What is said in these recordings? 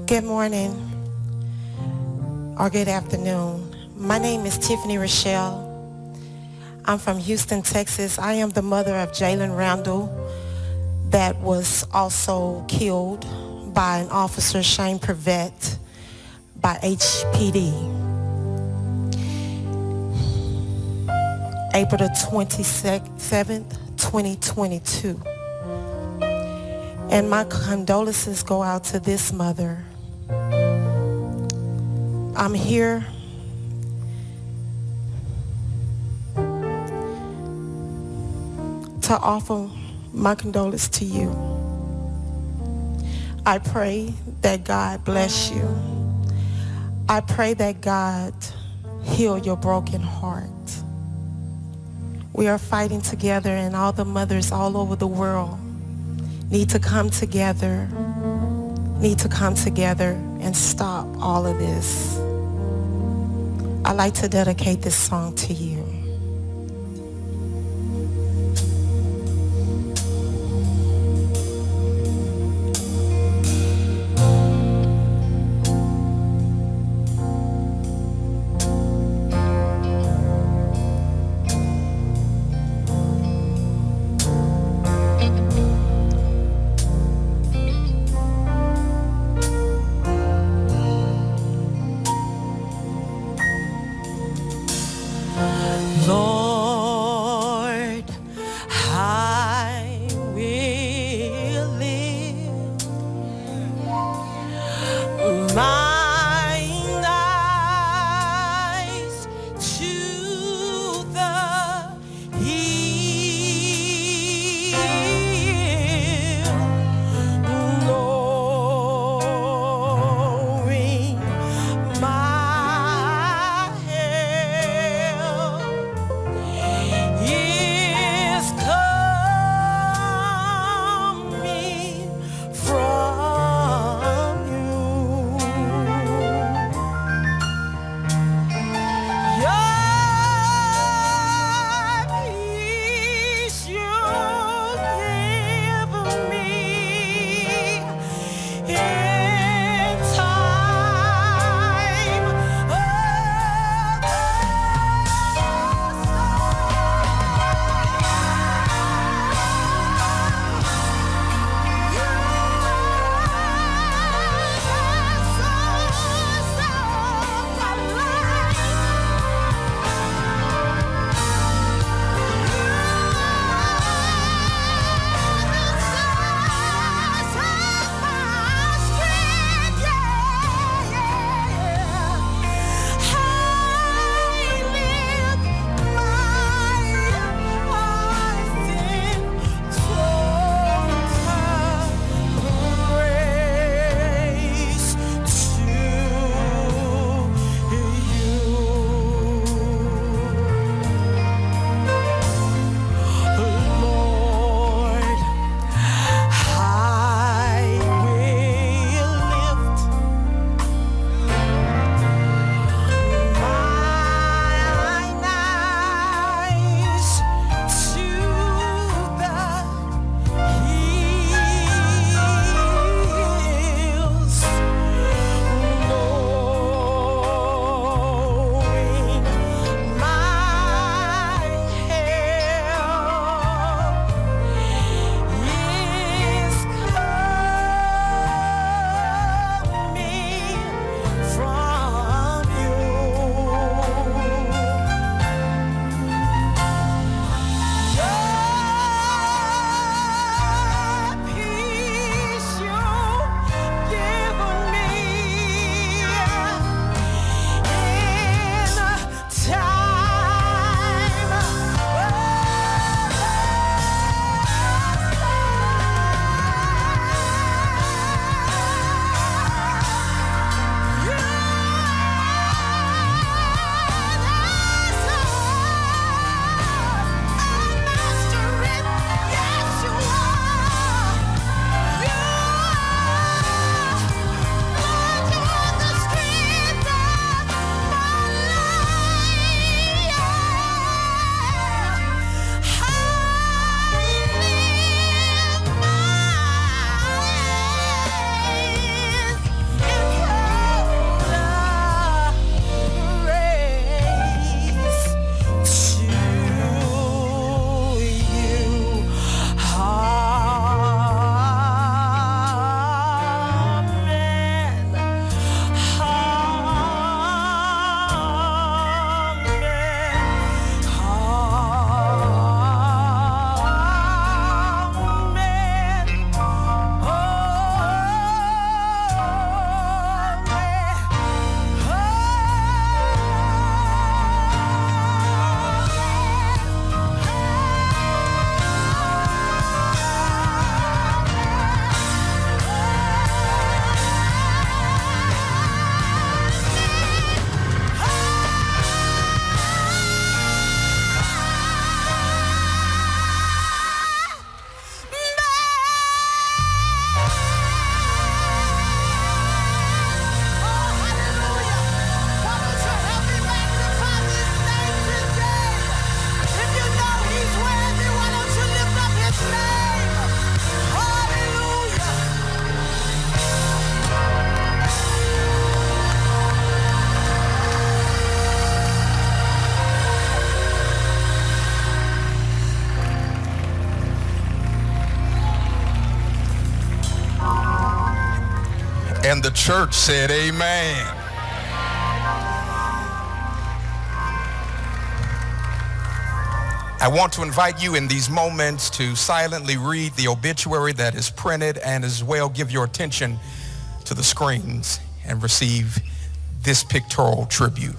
Good morning or good afternoon. My name is Tiffany Rochelle. I'm from Houston, Texas. I am the mother of Jalen Randall that was also killed by an officer, Shane Prevette, by HPD. April the 27th, 2022. And my condolences go out to this mother. I'm here to offer my condolences to you. I pray that God bless you. I pray that God heal your broken heart. We are fighting together, and all the mothers all over the world need to come together and stop all of this. I'd like to dedicate this song to you. Yeah. And the church said amen. I want to invite you in these moments to silently read the obituary that is printed, and as well give your attention to the screens and receive this pictorial tribute.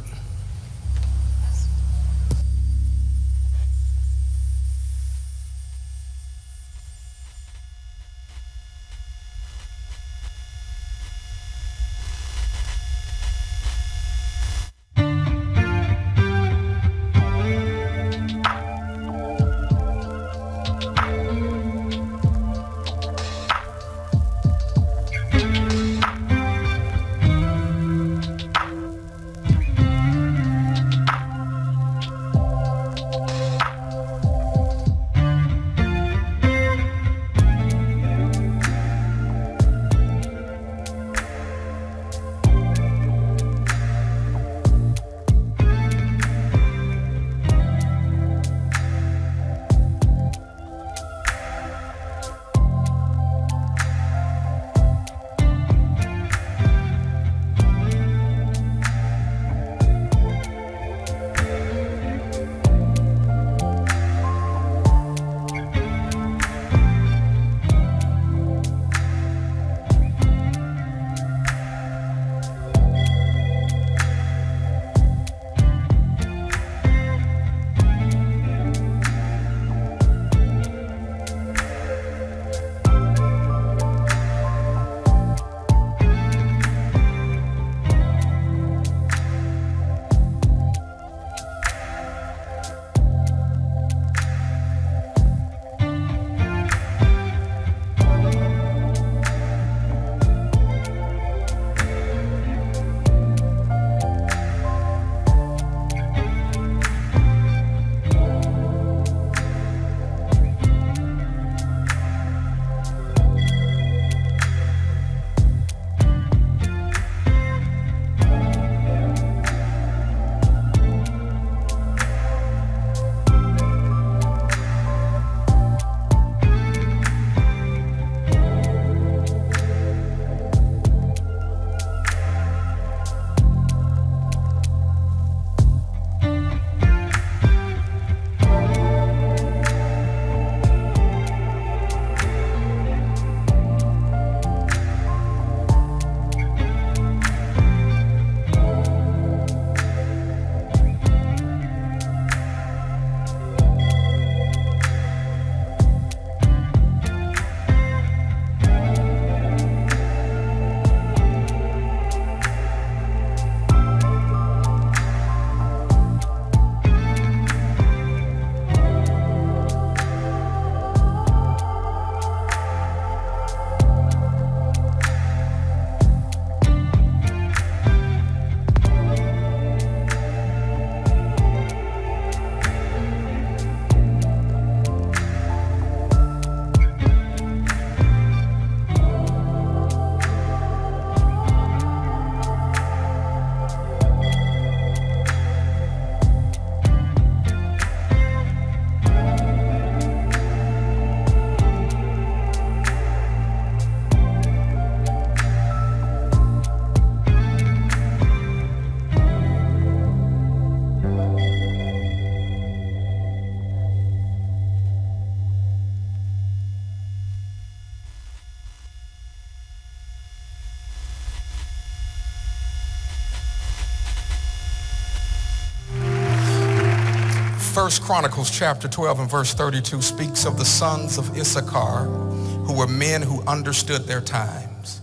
First Chronicles chapter 12 and verse 32 speaks of the sons of Issachar, who were men who understood their times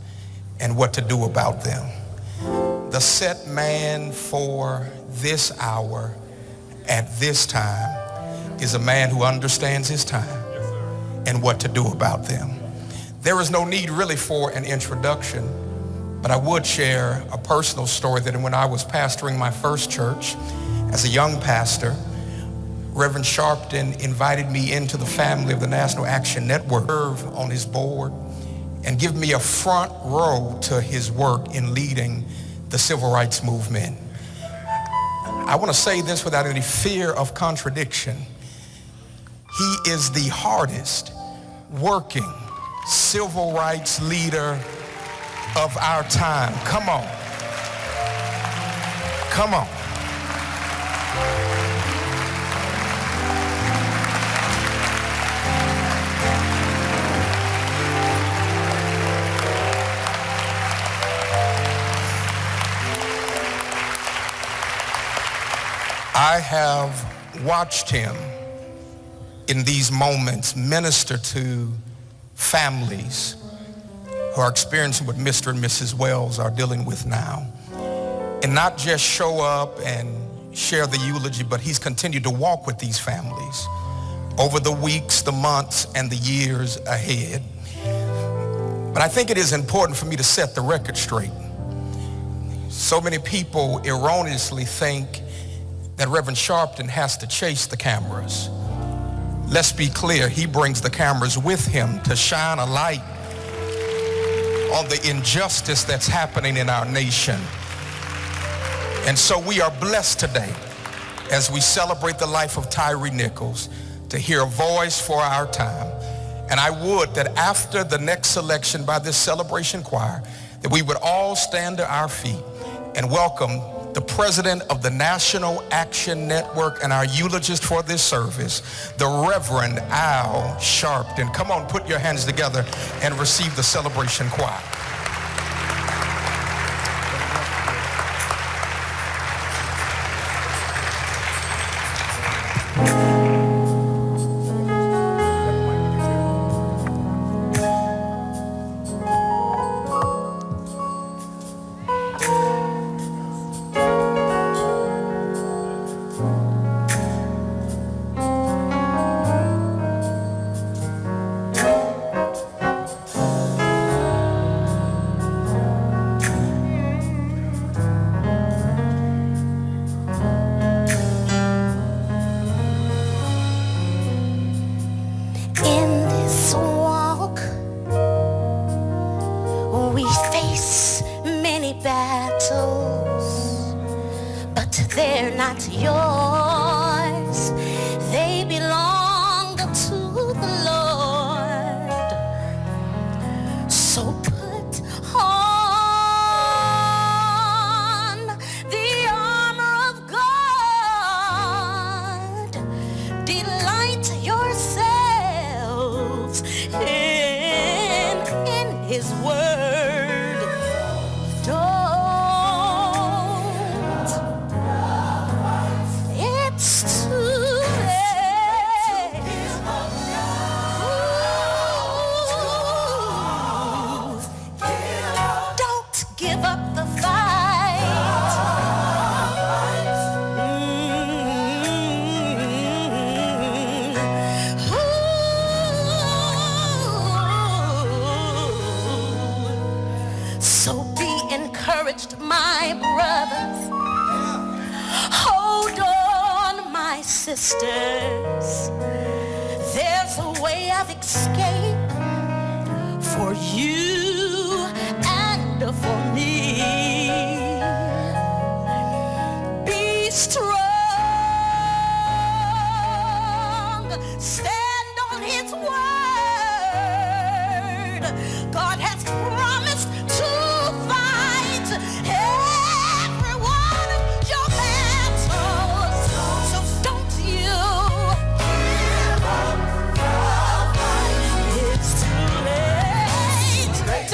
and what to do about them. The set man for this hour at this time is a man who understands his time and what to do about them. There is no need really for an introduction, but I would share a personal story that when I was pastoring my first church as a young pastor, Reverend Sharpton invited me into the family of the National Action Network, serve on his board, and give me a front row to his work in leading the civil rights movement. I want to say this without any fear of contradiction. He is the hardest working civil rights leader of our time. Come on. Come on. I have watched him in these moments minister to families who are experiencing what Mr. and Mrs. Wells are dealing with now. And not just show up and share the eulogy, but he's continued to walk with these families over the weeks, the months, and the years ahead. But I think it is important for me to set the record straight. So many people erroneously think that Reverend Sharpton has to chase the cameras. Let's be clear, he brings the cameras with him to shine a light on the injustice that's happening in our nation. And so we are blessed today as we celebrate the life of Tyre Nichols to hear a voice for our time. And I would that after the next selection by this celebration choir, that we would all stand to our feet and welcome the president of the National Action Network and our eulogist for this service, the Reverend Al Sharpton. Come on, put your hands together and receive the celebration choir. Sisters, there's a way of escape for you and for me. Be strong, stand on his word. God has promised to fight every one of your battles. So don't you give up the fight. It's too late.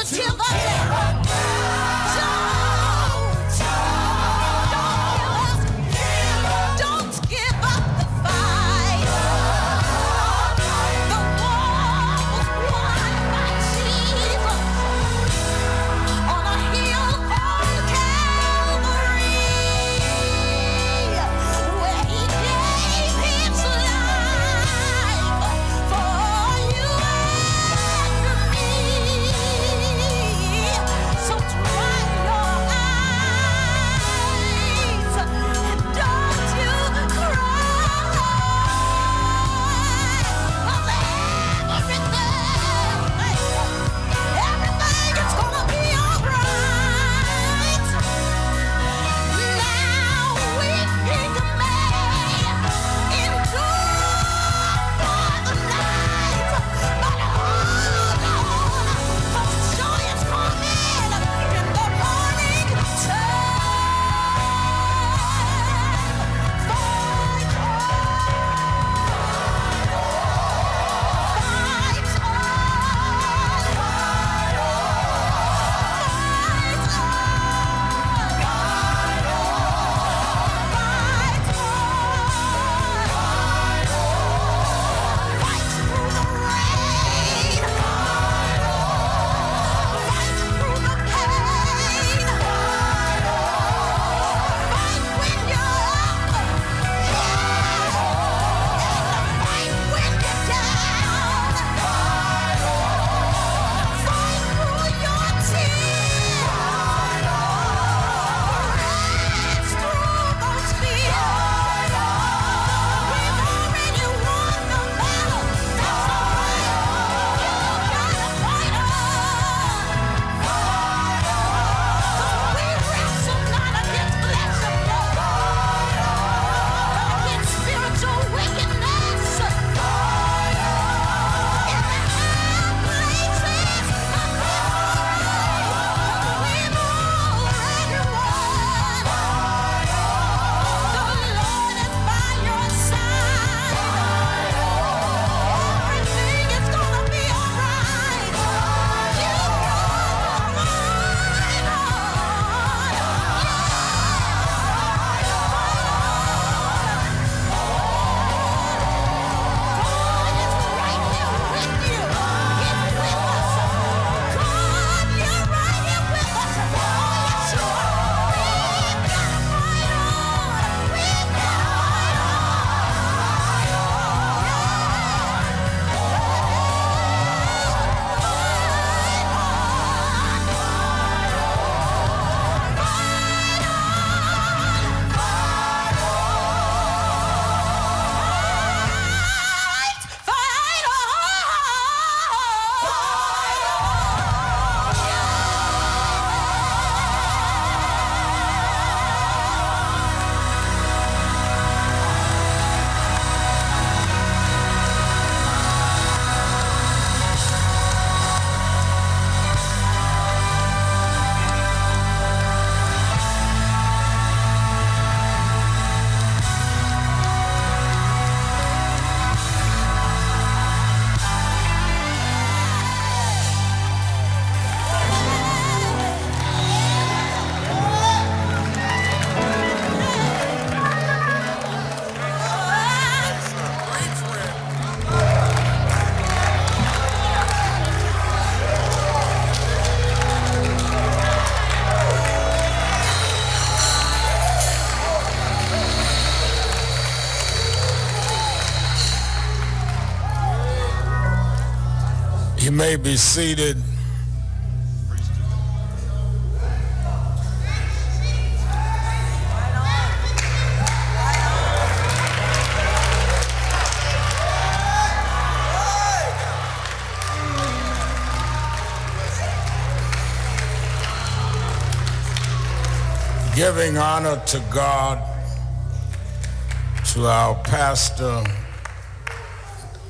may be seated. Giving honor to God, to our pastor,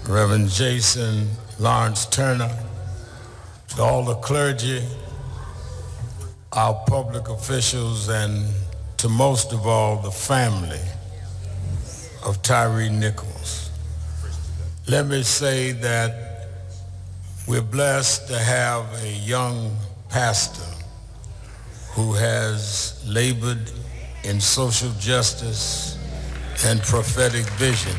Reverend Jason Lawrence Turner, to all the clergy, our public officials, and to most of all the family of Tyre Nichols. Let me say that we're blessed to have a young pastor who has labored in social justice and prophetic vision.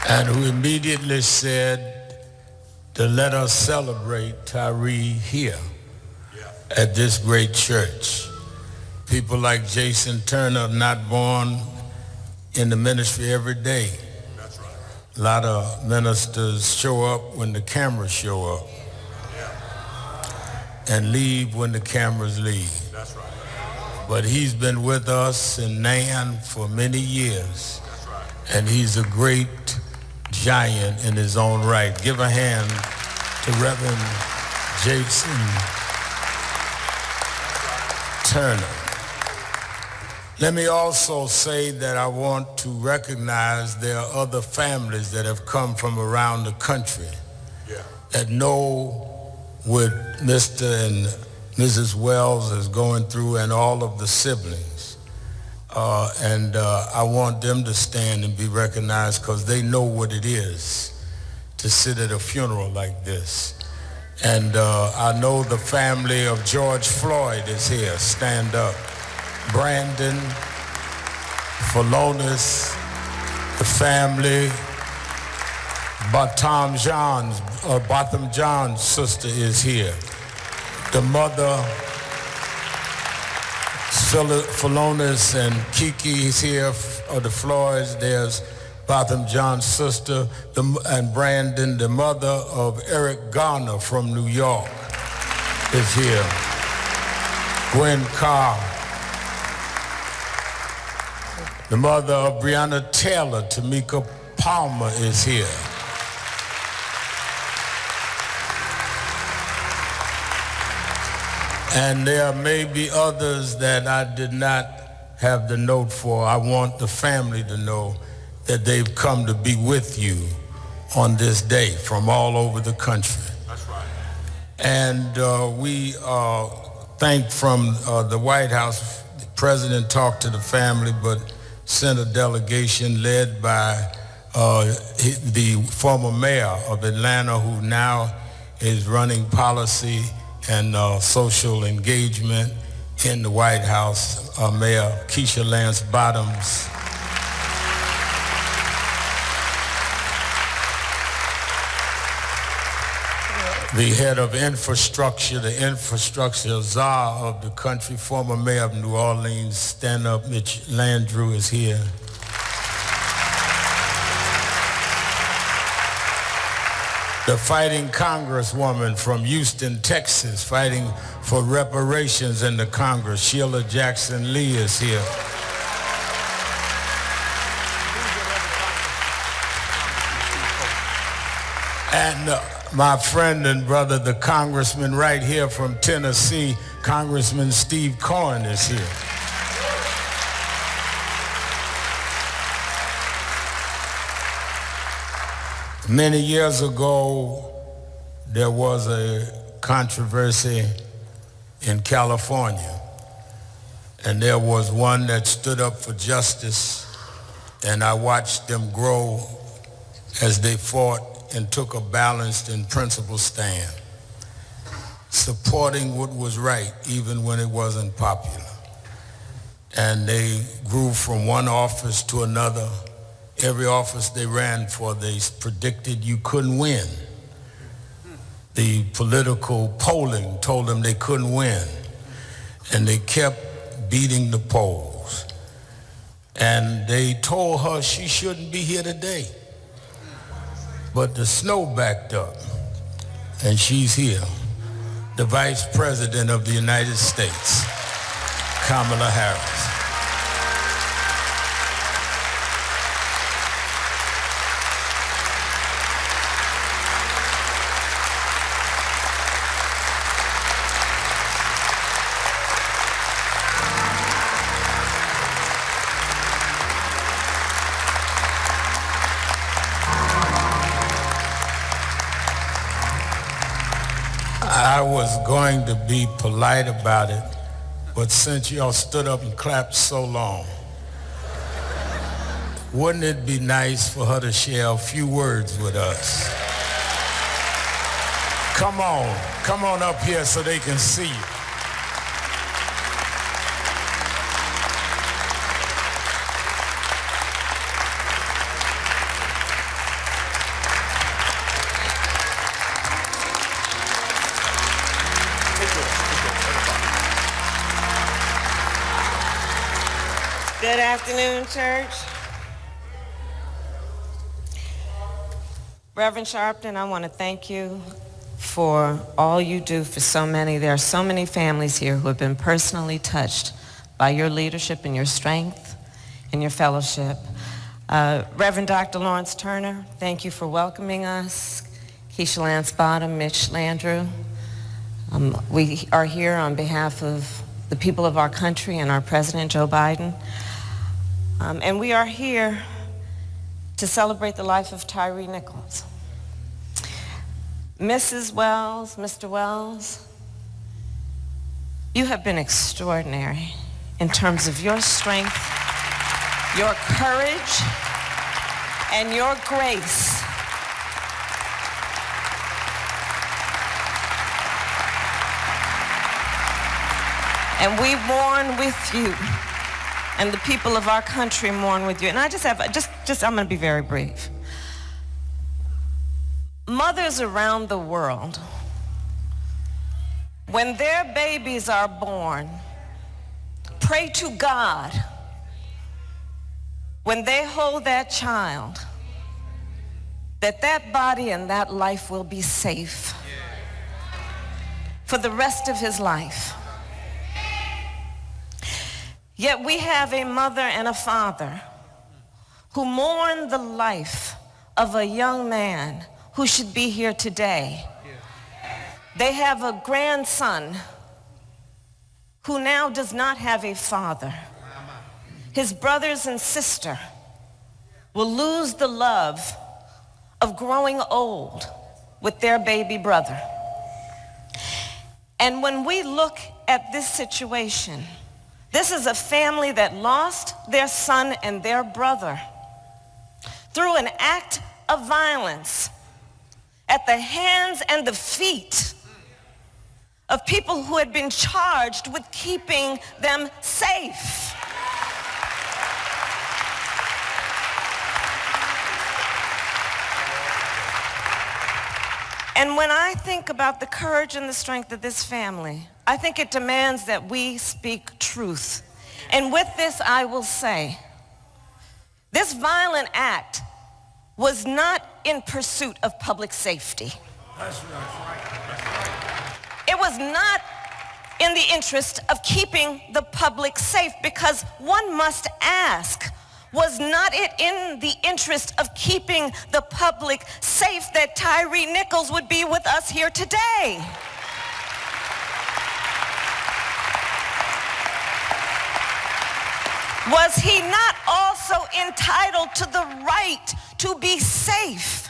And who immediately said to let us celebrate Tyre here at this great church. People like Jason Turner not born in the ministry every day. A lot of ministers show up when the cameras show up and leave when the cameras leave. That's right. But he's been with us in Nan for many years. That's right. And he's a great giant in his own right. Give a hand to Reverend Jason Turner. Let me also say that I want to recognize there are other families that have come from around the country that know what Mr. and Mrs. Wells is going through and all of the siblings. I want them to stand and be recognized because they know what it is to sit at a funeral like this. And I know the family of George Floyd is here. Stand up. Brandon, Pholonis, the family, Botham John's sister is here. The mother, Pholonis and Kiki is here of the Floyds. There's Botham John's sister, and Brandon, the mother of Eric Garner from New York, is here. Gwen Carr. The mother of Breonna Taylor, Tamika Palmer, is here. And there may be others that I did not have the note for. I want the family to know that they've come to be with you on this day from all over the country. That's right. And we thank from the White House, the president talked to the family, but sent a delegation led by the former mayor of Atlanta, who now is running policy and social engagement in the White House, Mayor Keisha Lance Bottoms. The head of infrastructure, the infrastructure czar of the country, former mayor of New Orleans, stand up, Mitch Landrieu is here. The fighting congresswoman from Houston, Texas, fighting for reparations in the Congress, Sheila Jackson Lee is here. And my friend and brother, the congressman right here from Tennessee, Congressman Steve Cohen is here. Many years ago, there was a controversy in California, and there was one that stood up for justice, and I watched them grow as they fought and took a balanced and principled stand, supporting what was right even when it wasn't popular. And they grew from one office to another. Every office they ran for, they predicted you couldn't win. The political polling told them they couldn't win, and they kept beating the polls. and they told her she shouldn't be here today. But the snow backed up, and she's here. The Vice President of the United States, Kamala Harris. I was going to be polite about it, but since y'all stood up and clapped so long, wouldn't it be nice for her to share a few words with us? Come on up here so they can see you. Good afternoon, church. Reverend Sharpton, I want to thank you for all you do for so many. There are so many families here who have been personally touched by your leadership and your strength and your fellowship. Reverend Dr. Lawrence Turner, thank you for welcoming us. Keisha Lance Bottom, Mitch Landrew. We are here on behalf of the people of our country and our President, Joe Biden. And we are here to celebrate the life of Tyre Nichols. Mrs. Wells, Mr. Wells, you have been extraordinary in terms of your strength, your courage, and your grace. And we mourn with you. And the people of our country mourn with you. And I I'm going to be very brief. Mothers around the world, when their babies are born, pray to God when they hold that child that that body and that life will be safe for the rest of his life. Yet we have a mother and a father who mourn the life of a young man who should be here today. They have a grandson who now does not have a father. His brothers and sister will lose the love of growing old with their baby brother. And when we look at this situation, this is a family that lost their son and their brother through an act of violence at the hands and the feet of people who had been charged with keeping them safe. And when I think about the courage and the strength of this family, I think it demands that we speak truth. And with this, I will say, this violent act was not in pursuit of public safety. It was not in the interest of keeping the public safe, because one must ask, was not it in the interest of keeping the public safe that Tyre Nichols would be with us here today? Was he not also entitled to the right to be safe?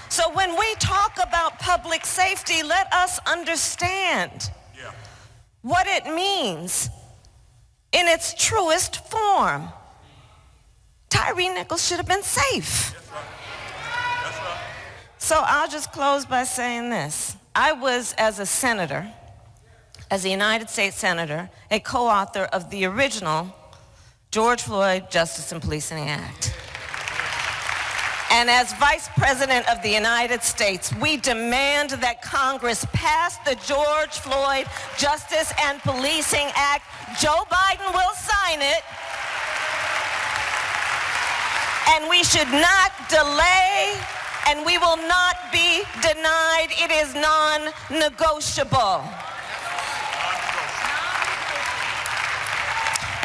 So when we talk about public safety, let us understand what it means in its truest form. Tyre Nichols should have been safe. That's right. So I'll just close by saying this. I was, as a senator, as a United States Senator, a co-author of the original George Floyd Justice and Policing Act. And as Vice President of the United States, we demand that Congress pass the George Floyd Justice and Policing Act. Joe Biden will sign it. and we should not delay, and we will not be denied. It is non-negotiable.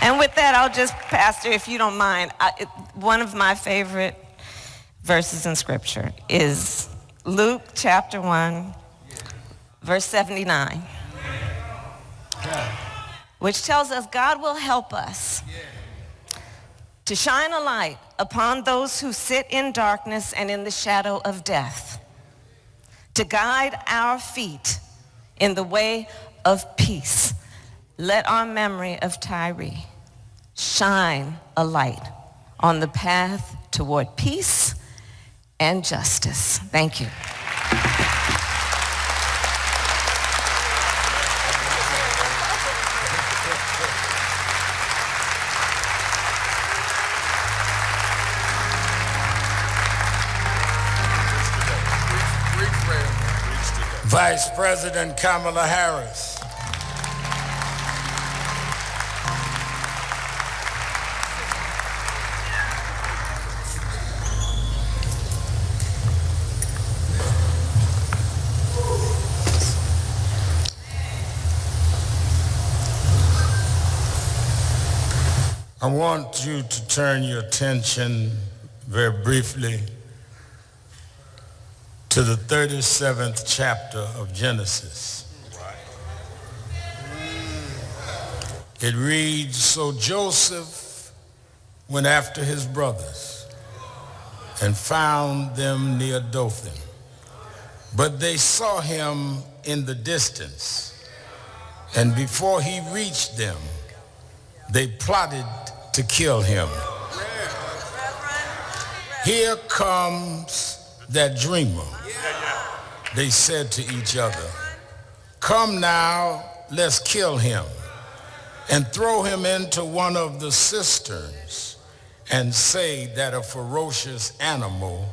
And with that, I'll just, Pastor, if you don't mind, one of my favorite verses in Scripture is Luke chapter 1, verse 79, which tells us God will help us to shine a light upon those who sit in darkness and in the shadow of death, to guide our feet in the way of peace. Let our memory of Tyre shine a light on the path toward peace and justice. Thank you. Vice President Kamala Harris. I want you to turn your attention very briefly to the 37th chapter of Genesis. It reads, so Joseph went after his brothers and found them near Dothan. But they saw him in the distance, and before he reached them, they plotted to kill him. Here comes that dreamer. They said to each other, come now, let's kill him and throw him into one of the cisterns and say that a ferocious animal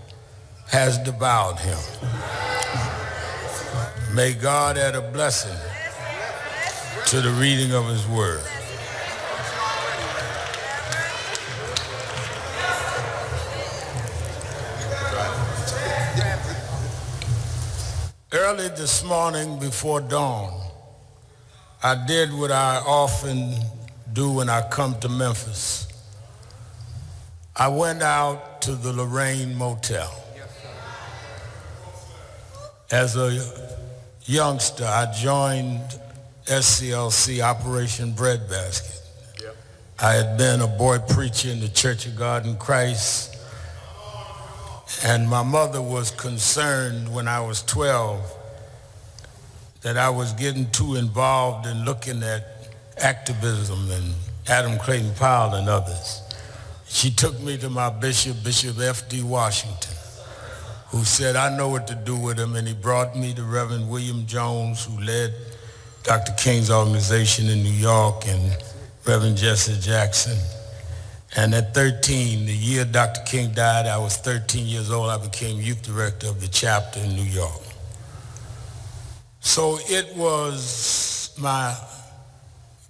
has devoured him. May God add a blessing to the reading of his word. Early this morning before dawn, I did what I often do when I come to Memphis. I went out to the Lorraine Motel. As a youngster, I joined SCLC, Operation Breadbasket. I had been a boy preacher in the Church of God in Christ, and my mother was concerned when I was 12 that I was getting too involved in looking at activism and Adam Clayton Powell and others. She took me to my bishop, Bishop F.D. Washington, who said, I know what to do with him, and he brought me to Reverend William Jones, who led Dr. King's organization in New York, and Reverend Jesse Jackson. And at 13, the year Dr. King died, I was 13 years old. I became youth director of the chapter in New York. So it was my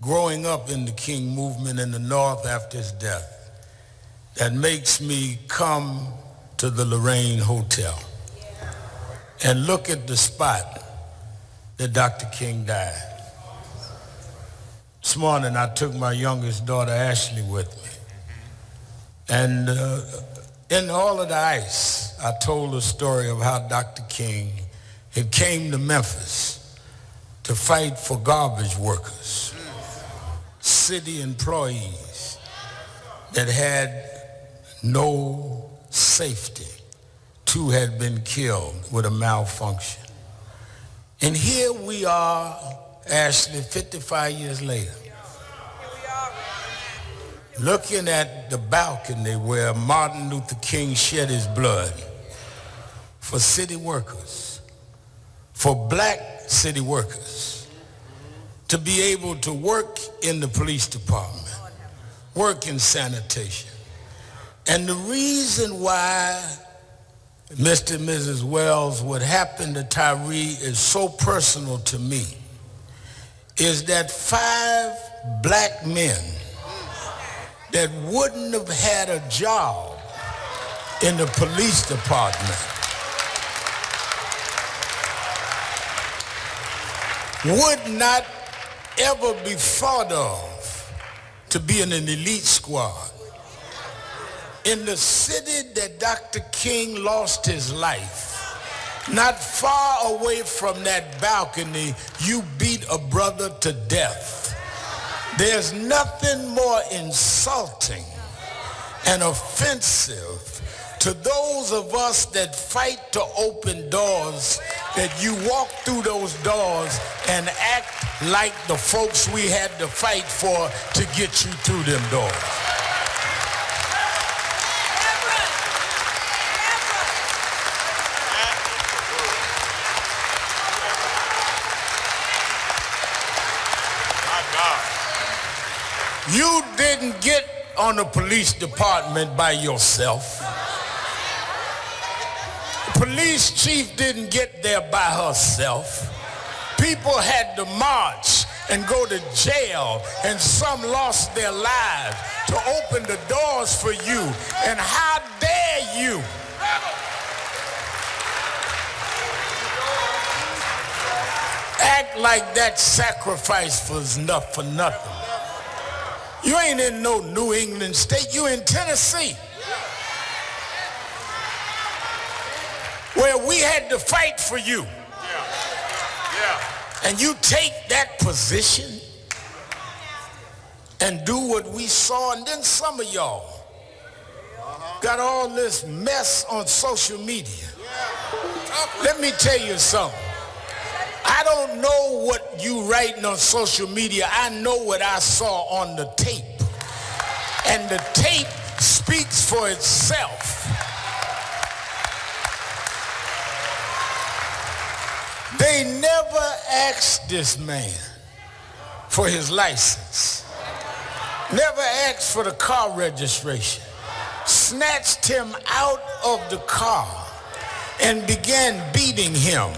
growing up in the King movement in the North after his death that makes me come to the Lorraine Hotel and look at the spot that Dr. King died. This morning I took my youngest daughter Ashley with me. And in all of the ice, I told the story of how Dr. King had came to Memphis to fight for garbage workers, city employees that had no safety. 2 had been killed with a malfunction. And here we are, Ashley, 55 years later, looking at the balcony where Martin Luther King shed his blood for city workers, for black city workers, to be able to work in the police department, work in sanitation. And the reason why, Mr. and Mrs. Wells, what happened to Tyre is so personal to me is that 5 black men that wouldn't have had a job in the police department would not ever be thought of to be in an elite squad. In the city that Dr. King lost his life, not far away from that balcony, you beat a brother to death. There's nothing more insulting and offensive to those of us that fight to open doors, that you walk through those doors and act like the folks we had to fight for to get you through them doors. You didn't get on the police department by yourself. The police chief didn't get there by herself. People had to march and go to jail, and some lost their lives to open the doors for you. And how dare you? Act like that sacrifice was enough for nothing. You ain't in no New England state, you in Tennessee, where we had to fight for you. And you take that position and do what we saw, and then some of y'all got all this mess on social media. Let me tell you something. I don't know what you writing on social media. I know what I saw on the tape. And the tape speaks for itself. They never asked this man for his license. Never asked for the car registration. Snatched him out of the car and began beating him.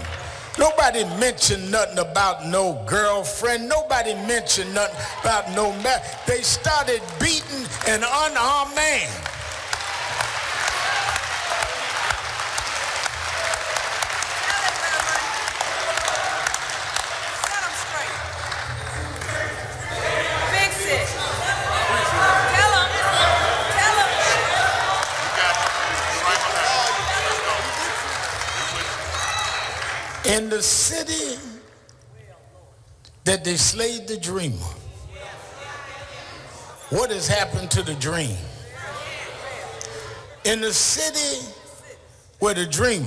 Nobody mentioned nothing about no girlfriend. Nobody mentioned nothing about no man. They started beating an unarmed man. Set him straight. Fix it. Tell him. Tell him. In the city that they slayed the dreamer, what has happened to the dream? In the city where the dreamer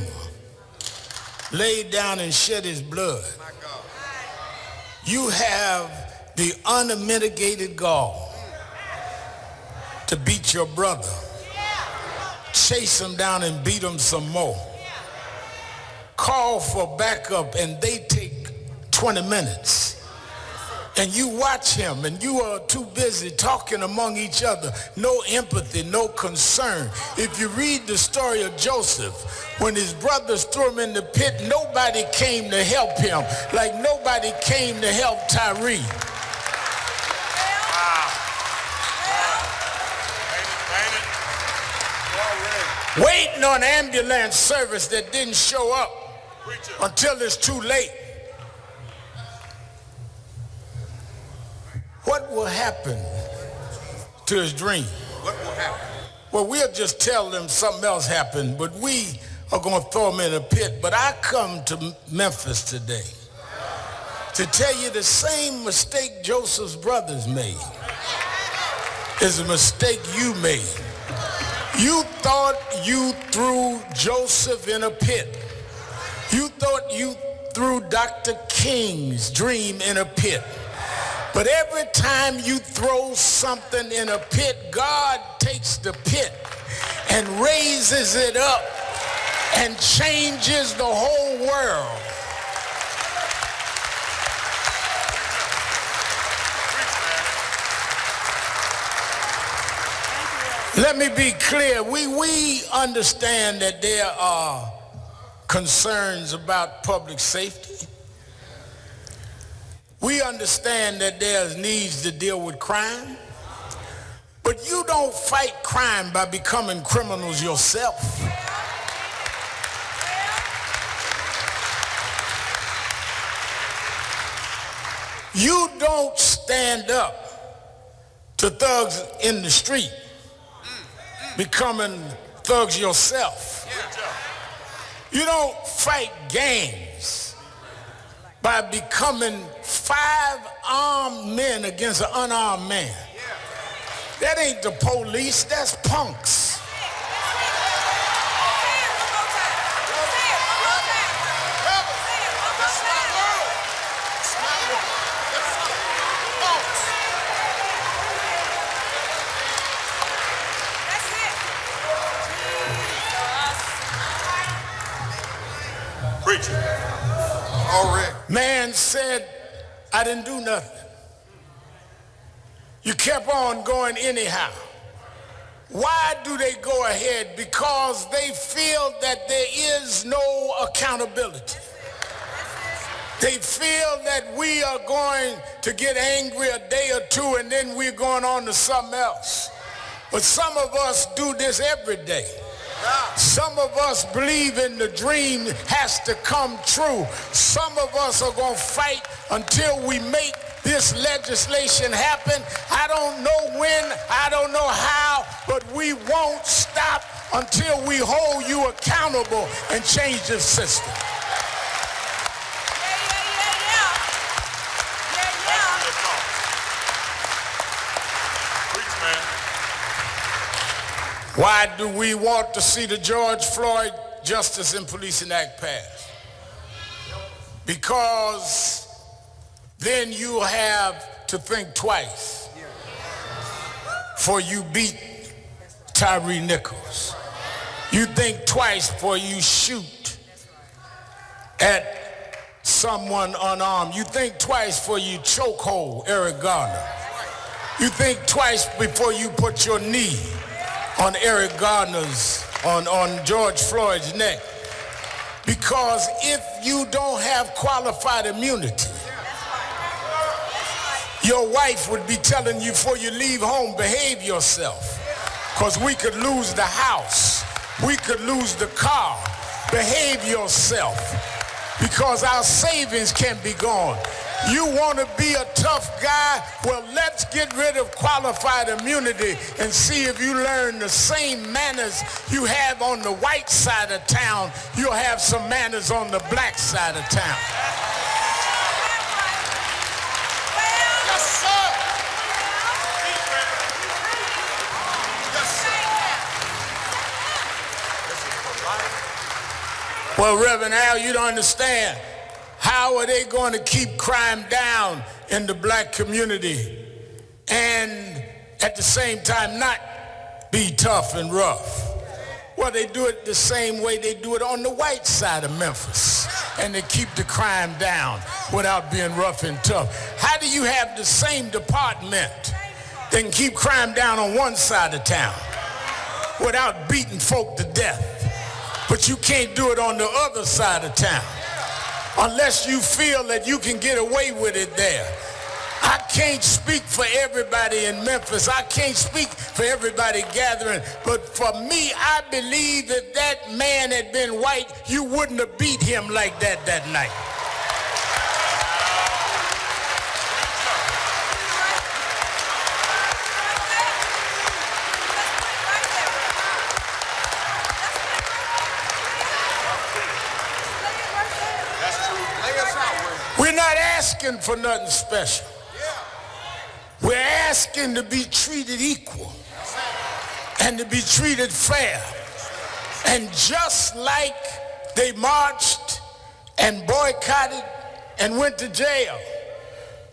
laid down and shed his blood, you have the unmitigated gall to beat your brother, chase him down and beat him some more, call for backup, and they take 20 minutes. And you watch him, and you are too busy talking among each other. No empathy, no concern. If you read the story of Joseph, when his brothers threw him in the pit, nobody came to help him, like nobody came to help Tyre. Waiting on ambulance service that didn't show up until it's too late. What will happen to his dream? What will happen? Well, we'll just tell them something else happened, but we are going to throw him in a pit. But I come to Memphis today to tell you the same mistake Joseph's brothers made is a mistake you made. You thought you threw Joseph in a pit. You thought you threw Dr. King's dream in a pit. But every time you throw something in a pit, God takes the pit and raises it up and changes the whole world. Let me be clear. We understand that there are concerns about public safety. We understand that there's needs to deal with crime. But you don't fight crime by becoming criminals yourself. You don't stand up to thugs in the street becoming thugs yourself. You don't fight gangs by becoming 5 armed men against an unarmed man. That ain't the police, that's punks. Man said, I didn't do nothing. You kept on going anyhow. Why do they go ahead? Because they feel that there is no accountability. They feel that we are going to get angry a day or two and then we're going on to something else. But some of us do this every day. Some of us believe in the dream has to come true. Some of us are going to fight until we make this legislation happen. I don't know when, I don't know how, but we won't stop until we hold you accountable and change the system. Why do we want to see the George Floyd Justice in Policing Act passed? Because then you have to think twice before you beat Tyre Nichols. You think twice before you shoot at someone unarmed. You think twice before you chokehold Eric Garner. You think twice before you put your knee on Eric Garner's, on George Floyd's neck. Because if you don't have qualified immunity, your wife would be telling you before you leave home, behave yourself. Because we could lose the house. We could lose the car. Behave yourself. Because our savings can be gone. You want to be a tough guy? Well, let's get rid of qualified immunity and see if you learn the same manners you have on the white side of town, you'll have some manners on the black side of town. Yes, sir. Yes, sir. Well, Reverend Al, you don't understand. How are they going to keep crime down in the black community and at the same time not be tough and rough? Well, they do it the same way they do it on the white side of Memphis, and they keep the crime down without being rough and tough. How do you have the same department that can keep crime down on one side of town without beating folk to death, but you can't do it on the other side of town? Unless you feel that you can get away with it there. I can't speak for everybody in Memphis. I can't speak for everybody gathering. But for me, I believe if that man had been white, you wouldn't have beat him like that night. We're not asking for nothing special. We're asking to be treated equal and to be treated fair. And just like they marched and boycotted and went to jail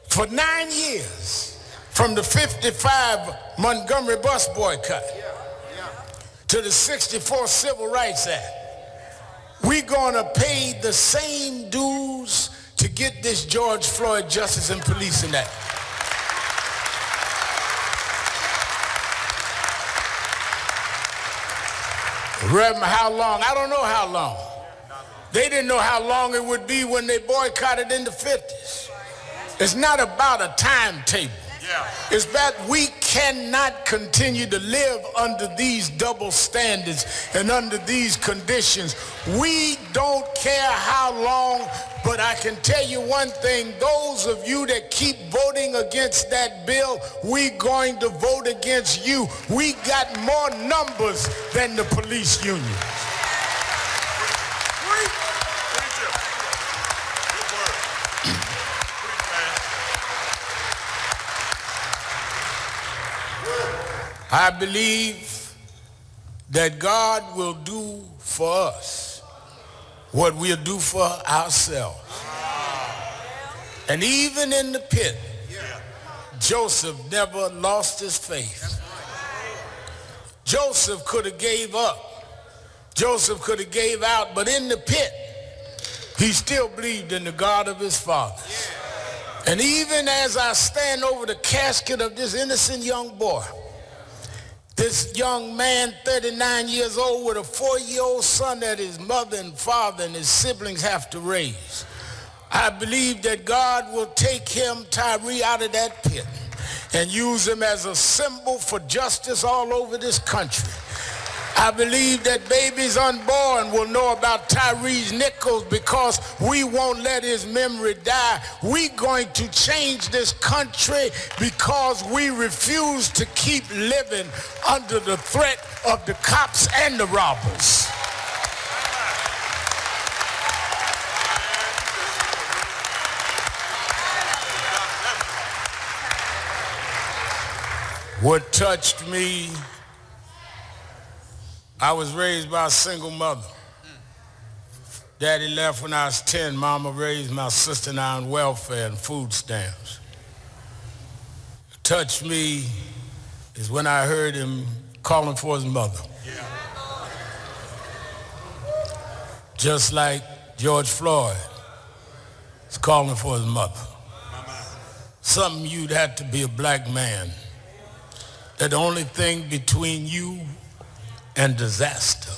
for 9 years from the 55 Montgomery bus boycott to the 64 Civil Rights Act, we're gonna pay the same dues to get this George Floyd Justice and Policing Act. Reverend, how long? I don't know how long. They didn't know how long it would be when they boycotted in the 50s. It's not about a timetable. is that we cannot continue to live under these double standards and under these conditions. We don't care how long, but I can tell you one thing, those of you that keep voting against that bill, we're going to vote against you. We got more numbers than the police union. I believe that God will do for us what we'll do for ourselves. And even in the pit, Joseph never lost his faith. Joseph could have gave up. Joseph could have gave out, but in the pit, he still believed in the God of his father. And even as I stand over the casket of this innocent young boy, this young man, 39 years old, with a 4-year-old son that his mother and father and his siblings have to raise, I believe that God will take him, Tyre, out of that pit and use him as a symbol for justice all over this country. I believe that babies unborn will know about Tyre Nichols because we won't let his memory die. We're going to change this country because we refuse to keep living under the threat of the cops and the robbers. What touched me, I was raised by a single mother. Daddy left when I was 10. Mama raised my sister and I on welfare and food stamps. What touched me is when I heard him calling for his mother. Just like George Floyd is calling for his mother. Something you'd have to be a black man. That the only thing between you and disaster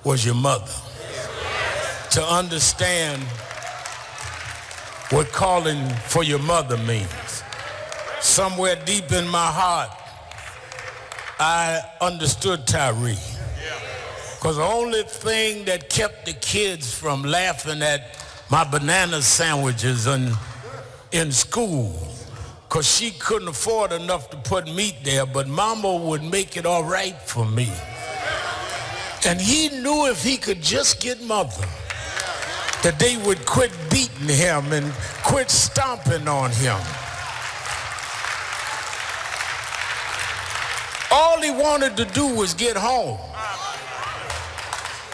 was your mother. To understand what calling for your mother means. Somewhere deep in my heart, I understood Tyre. Because the only thing that kept the kids from laughing at my banana sandwiches in school, because she couldn't afford enough to put meat there, but Mama would make it all right for me. And he knew if he could just get Mother, that they would quit beating him and quit stomping on him. All he wanted to do was get home.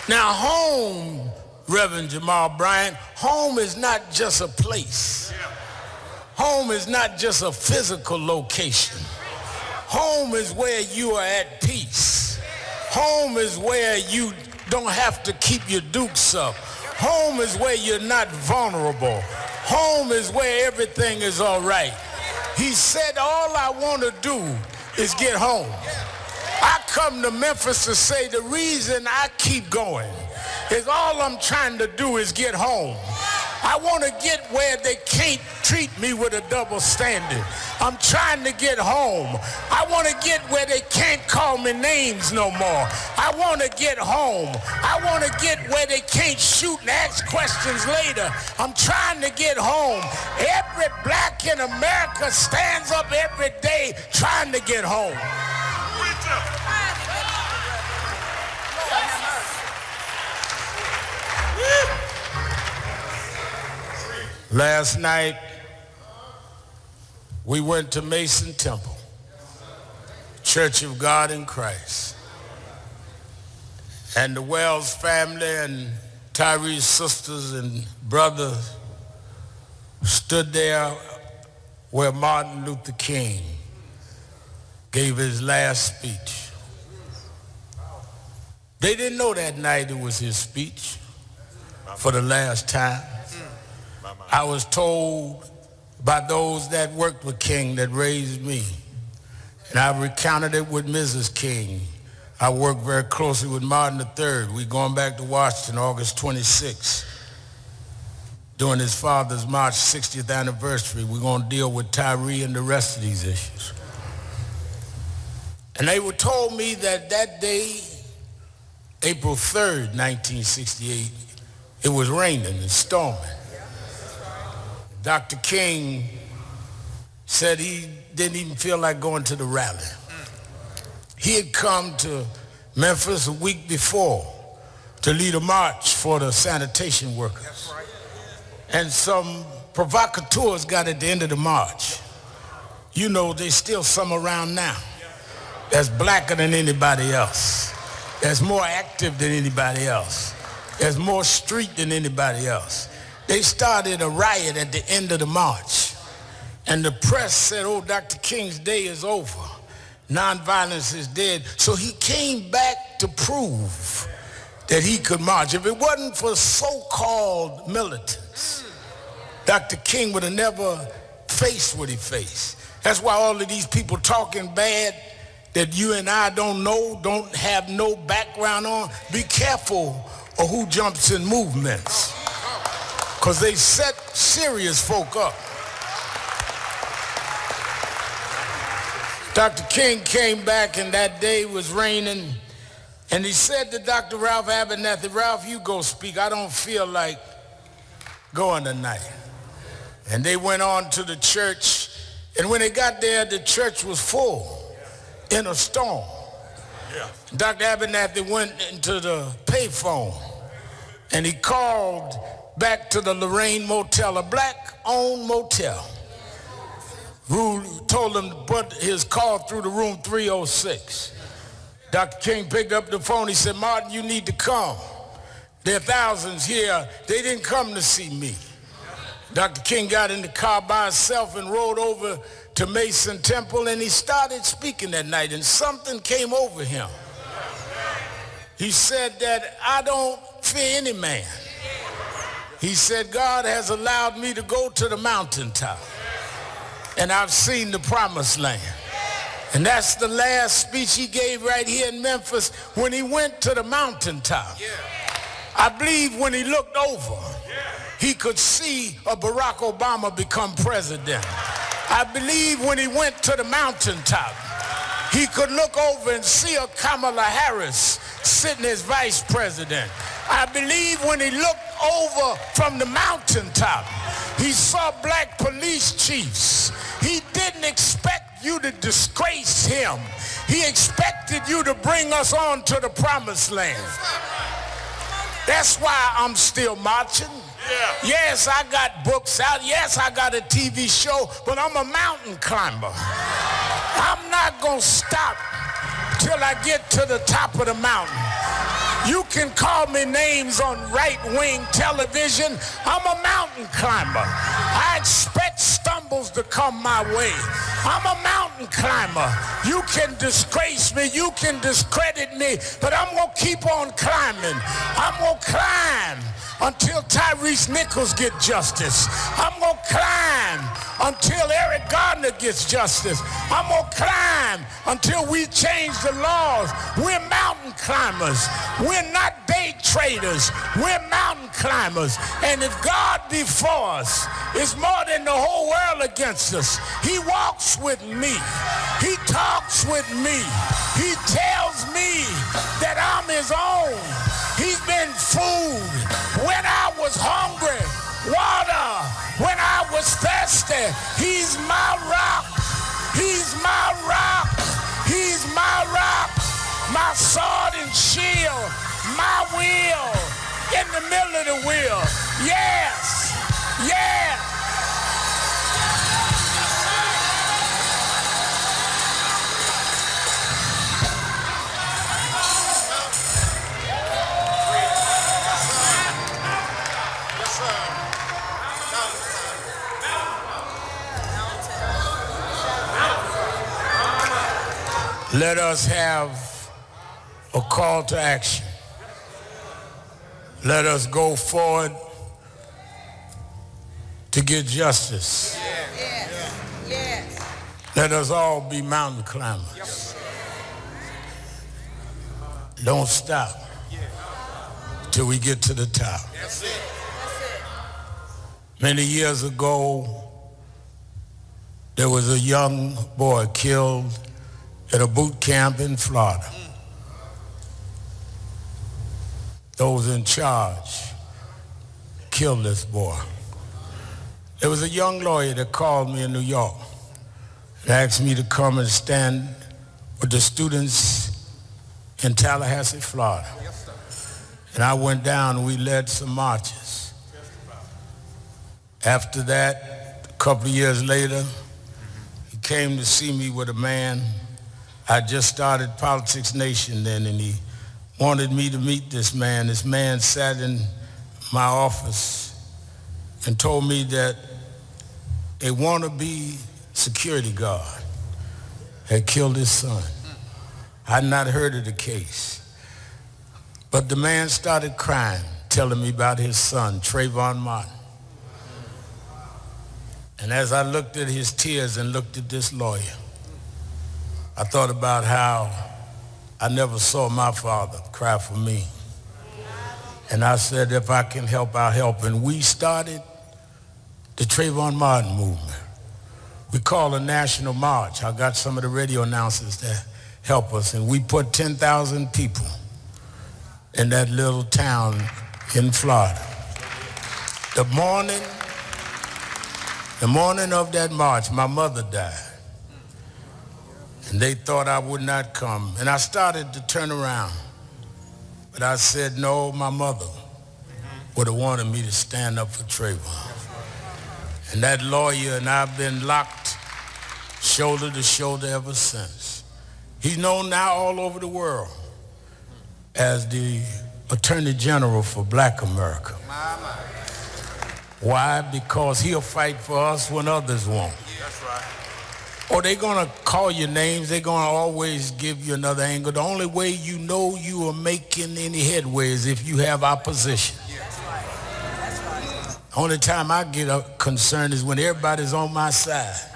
Now home, Reverend Jamal Bryant, home is not just a place. Home is not just a physical location. Home is where you are at peace. Home is where you don't have to keep your dukes up. Home is where you're not vulnerable. Home is where everything is all right. He said, all I want to do is get home. I come to Memphis to say the reason I keep going is all I'm trying to do is get home. I want to get where they can't treat me with a double standard. I'm trying to get home. I want to get where they can't call me names no more. I want to get home. I want to get where they can't shoot and ask questions later. I'm trying to get home. Every black in America stands up every day trying to get home. Last night, we went to Mason Temple, Church of God in Christ. And the Wells family and Tyre's sisters and brothers stood there where Martin Luther King gave his last speech. They didn't know that night it was his speech for the last time. I was told by those that worked with King that raised me, and I recounted it with Mrs. King. I worked very closely with Martin III. We're going back to Washington August 26. during his father's March 60th anniversary. We're going to deal with Tyre and the rest of these issues. And they were told me that day, April 3rd, 1968, it was raining and storming. Dr. King said he didn't even feel like going to the rally. He had come to Memphis a week before to lead a march for the sanitation workers. And some provocateurs got at the end of the march. You know, there's still some around now that's blacker than anybody else, that's more active than anybody else, that's more street than anybody else. They started a riot at the end of the march. And the press said, oh, Dr. King's day is over. Nonviolence is dead. So he came back to prove that he could march. If it wasn't for so-called militants, Dr. King would have never faced what he faced. That's why all of these people talking bad that you and I don't know, don't have no background on, be careful of who jumps in movements, because they set serious folk up. Dr. King came back, and that day was raining, and he said to Dr. Ralph Abernathy, Ralph, you go speak. I don't feel like going tonight. And they went on to the church, and when they got there, the church was full in a storm. Dr. Abernathy went into the payphone, and he called back to the Lorraine Motel, a black-owned motel, who told him to put his call through the room 306. Dr. King picked up the phone. He said, Martin, you need to come. There are thousands here. They didn't come to see me. Dr. King got in the car by himself and rode over to Mason Temple, and he started speaking that night, and something came over him. He said that I don't fear any man. He said, God has allowed me to go to the mountaintop, and I've seen the promised land. And that's the last speech he gave right here in Memphis when he went to the mountaintop. I believe when he looked over, he could see a Barack Obama become president. I believe when he went to the mountaintop, he could look over and see a Kamala Harris sitting as vice president. I believe when he looked over from the mountaintop, he saw black police chiefs. He didn't expect you to disgrace him. He expected you to bring us on to the promised land. That's why I'm still marching. Yes, I got books out. Yes, I got a TV show, but I'm a mountain climber. I'm not going to stop till I get to the top of the mountain. You can call me names on right-wing television. I'm a mountain climber. I expect stumbles to come my way. I'm a mountain climber. You can disgrace me, you can discredit me, but I'm going to keep on climbing. I'm going to climb until Tyre Nichols gets justice. I'm going to climb until Eric Gardner gets justice. I'm going to climb until we change the laws. We're mountain climbers. We're not day traders. We're mountain climbers. And if God be for us, it's more than the whole world against us. He walks with me. He talks with me. He tells me that I'm his own. He's been food when I was hungry, water when I was thirsty. He's my rock. He's my rock. He's my rock. My sword and shield. My wheel in the middle of the wheel. Yes. Yes. Let us have a call to action. Let us go forward to get justice. Yes. Let us all be mountain climbers. Don't stop till we get to the top. Many years ago, there was a young boy killed at a boot camp in Florida. Those in charge killed this boy. There was a young lawyer that called me in New York and asked me to come and stand with the students in Tallahassee, Florida. And I went down and we led some marches. After that, a couple of years later, he came to see me with a man. I just started Politics Nation then, and he wanted me to meet this man. This man sat in my office and told me that a wannabe security guard had killed his son. I had not heard of the case. But the man started crying, telling me about his son, Trayvon Martin. And as I looked at his tears and looked at this lawyer, I thought about how I never saw my father cry for me. And I said, if I can help, I'll help. And we started the Trayvon Martin movement. We called a national march. I got some of the radio announcers that help us, and we put 10,000 people in that little town in Florida. The morning of that march, my mother died. And they thought I would not come. And I started to turn around. But I said, no, my mother would have wanted me to stand up for Trayvon. And that lawyer and I have been locked shoulder to shoulder ever since. He's known now all over the world as the Attorney General for Black America. Why? Because he'll fight for us when others won't. That's right. Or they're going to call you names. They're going to always give you another angle. The only way you know you are making any headway is if you have opposition. That's right. That's right. The only time I get concerned is when everybody's on my side.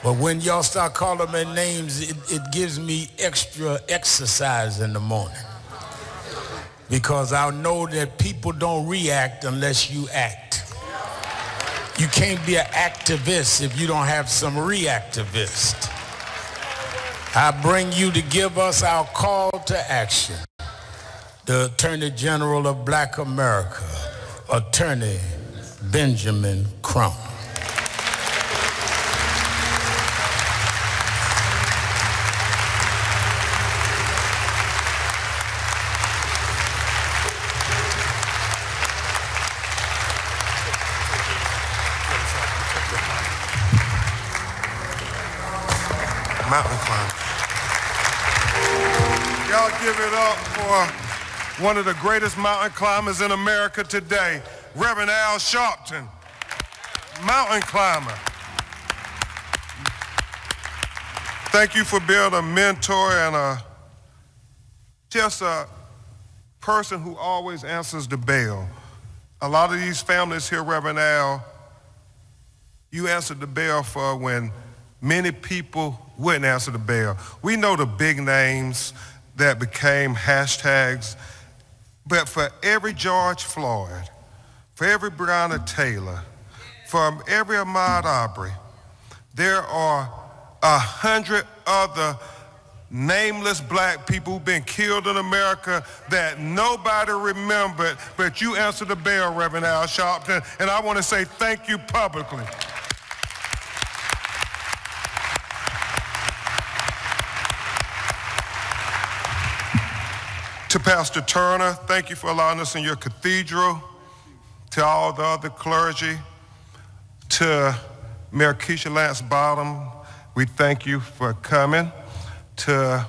But when y'all start calling me names, it gives me extra exercise in the morning. Because I know that people don't react unless you act. You can't be an activist if you don't have some reactivist. I bring you to give us our call to action. The Attorney General of Black America, Attorney Benjamin Crump. Mountain climber. Y'all give it up for one of the greatest mountain climbers in America today, Reverend Al Sharpton, mountain climber. Thank you for being a mentor and just a person who always answers the bell. A lot of these families here, Reverend Al, you answered the bell for when many people wouldn't answer the bell. We know the big names that became hashtags, but for every George Floyd, for every Breonna Taylor, for every Ahmaud Arbery, there are 100 other nameless black people who've been killed in America that nobody remembered, but you answered the bell, Reverend Al Sharpton, and I want to say thank you publicly. To Pastor Turner, thank you for allowing us in your cathedral. To all the other clergy, to Mayor Keisha Lance Bottom, we thank you for coming. To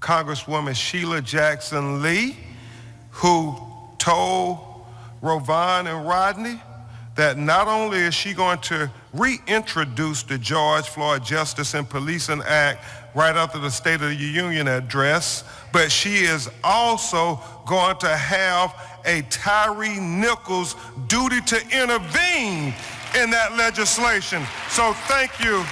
Congresswoman Sheila Jackson Lee, who told Rovon and Rodney that not only is she going to reintroduce the George Floyd Justice and Policing Act right after the State of the Union address, but she is also going to have a Tyre Nichols duty to intervene in that legislation. So thank you.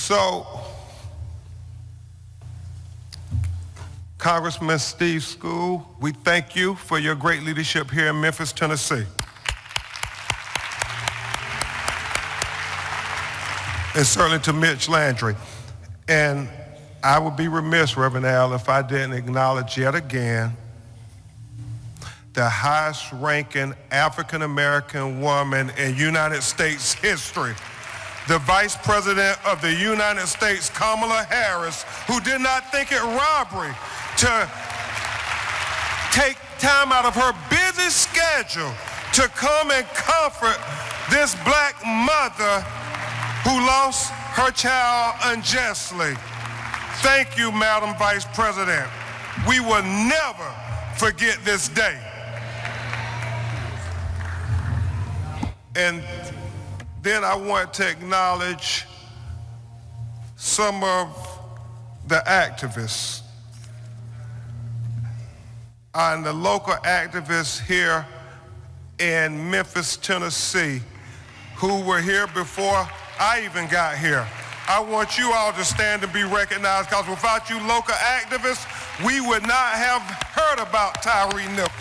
So, Congressman Steve School, we thank you for your great leadership here in Memphis, Tennessee. And certainly to Mitch Landry. And I would be remiss, Reverend Al, if I didn't acknowledge yet again the highest ranking African-American woman in United States history, the Vice President of the United States, Kamala Harris, who did not think it robbery to take time out of her busy schedule to come and comfort this black mother who lost her child unjustly. Thank you, Madam Vice President. We will never forget this day. And then I want to acknowledge some of the activists and the local activists here in Memphis, Tennessee, who were here before I even got here. I want you all to stand and be recognized, because without you local activists, we would not have heard about Tyre Nichols.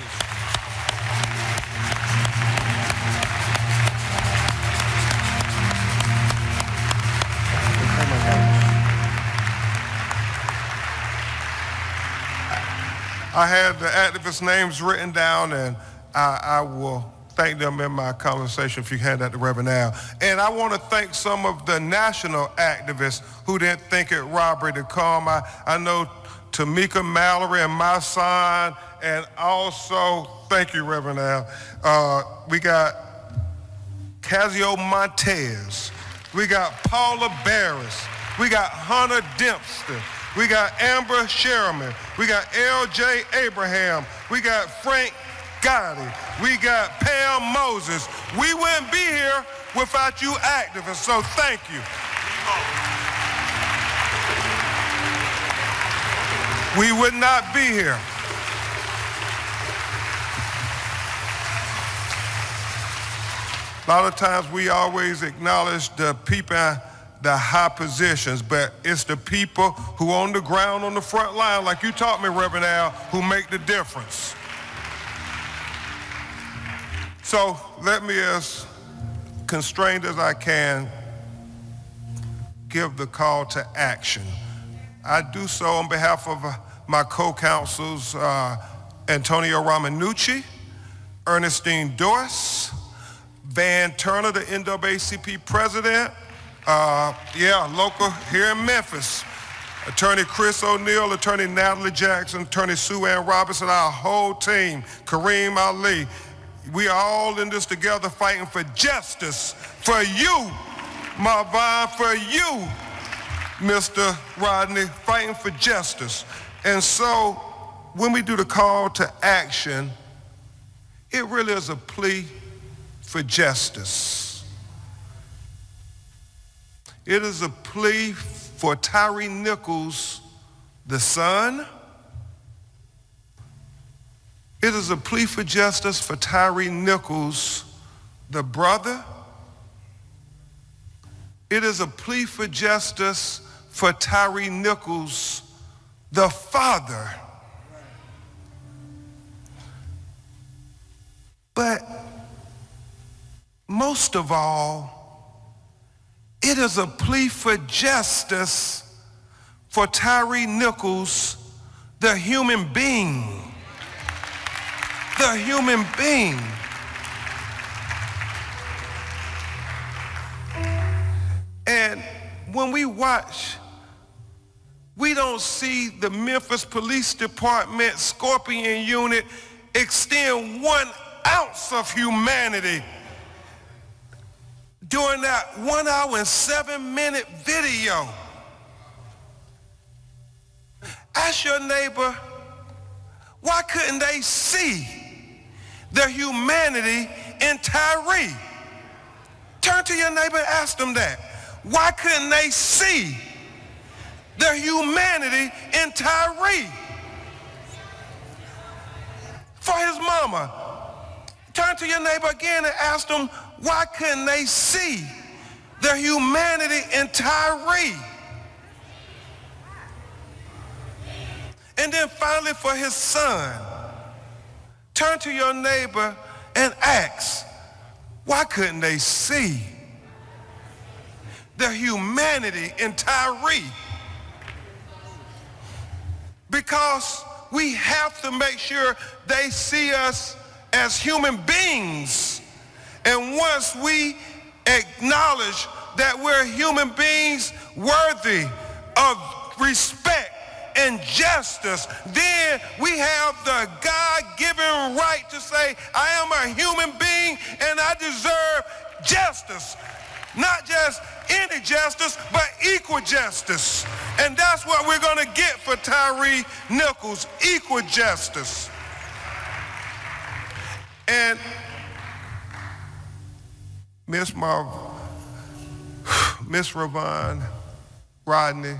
I had the activists' names written down, and I will thank them in my conversation if you hand that to Reverend Al. And I want to thank some of the national activists who didn't think it robbery to come. I know Tamika Mallory and my son, and also, thank you, Reverend Al. We got Casio Montez. We got Paula Barris. We got Hunter Dempster. We got Amber Sherman. We got L.J. Abraham. We got Frank Gotti. We got Pam Moses. We wouldn't be here without you activists, so thank you. We would not be here. A lot of times we always acknowledge the people in the high positions, but it's the people who on the ground on the front line, like you taught me, Reverend Al, who make the difference. So let me, as constrained as I can, give the call to action. I do so on behalf of my co-counsels, Antonio Ramanucci, Ernestine Doris, Van Turner, the NAACP president, local here in Memphis, Attorney Chris O'Neill, Attorney Natalie Jackson, Attorney Sue Ann Robinson, our whole team, Kareem Ali. We are all in this together fighting for justice, for you, Marvin, for you, Mr. Rodney, fighting for justice. And so when we do the call to action, it really is a plea for justice. It is a plea for Tyre Nichols, the son. It is a plea for justice for Tyre Nichols, the brother. It is a plea for justice for Tyre Nichols, the father. But most of all, it is a plea for justice for Tyre Nichols, the human being. The human being. And when we watch, we don't see the Memphis Police Department Scorpion Unit extend 1 ounce of humanity during that 1 hour and 7-minute video. Ask your neighbor, why couldn't they see the humanity in Tyre? Turn to your neighbor and ask them that. Why couldn't they see the humanity in Tyre? For his mama. Turn to your neighbor again and ask them, why couldn't they see the humanity in Tyre? And then finally for his son. Turn to your neighbor and ask, why couldn't they see the humanity in Tyre? Because we have to make sure they see us as human beings. And once we acknowledge that we're human beings worthy of respect and justice, then we have the God-given right to say, I am a human being and I deserve justice. Not just any justice, but equal justice. And that's what we're going to get for Tyre Nichols, equal justice. And Miss Ravon, Rodney,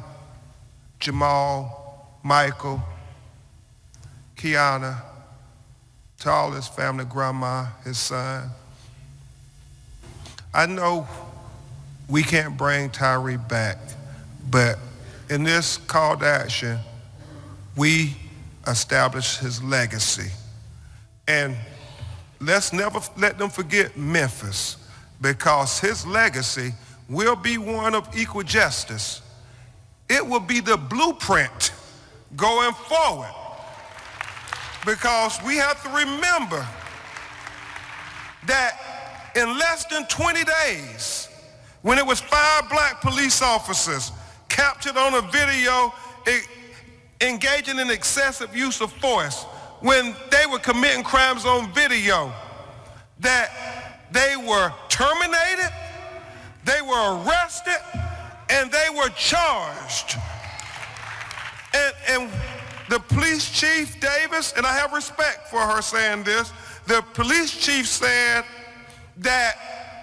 Jamal, Michael, Kiana, to all his family, grandma, his son. I know we can't bring Tyre back, but in this call to action, we establish his legacy. And let's never let them forget Memphis, because his legacy will be one of equal justice. It will be the blueprint going forward, because we have to remember that in less than 20 days, when it was 5 black police officers captured on a video engaging in excessive use of force, when they were committing crimes on video, that they were terminated, they were arrested, and they were charged. And the police chief, Davis, and I have respect for her saying this, the police chief said that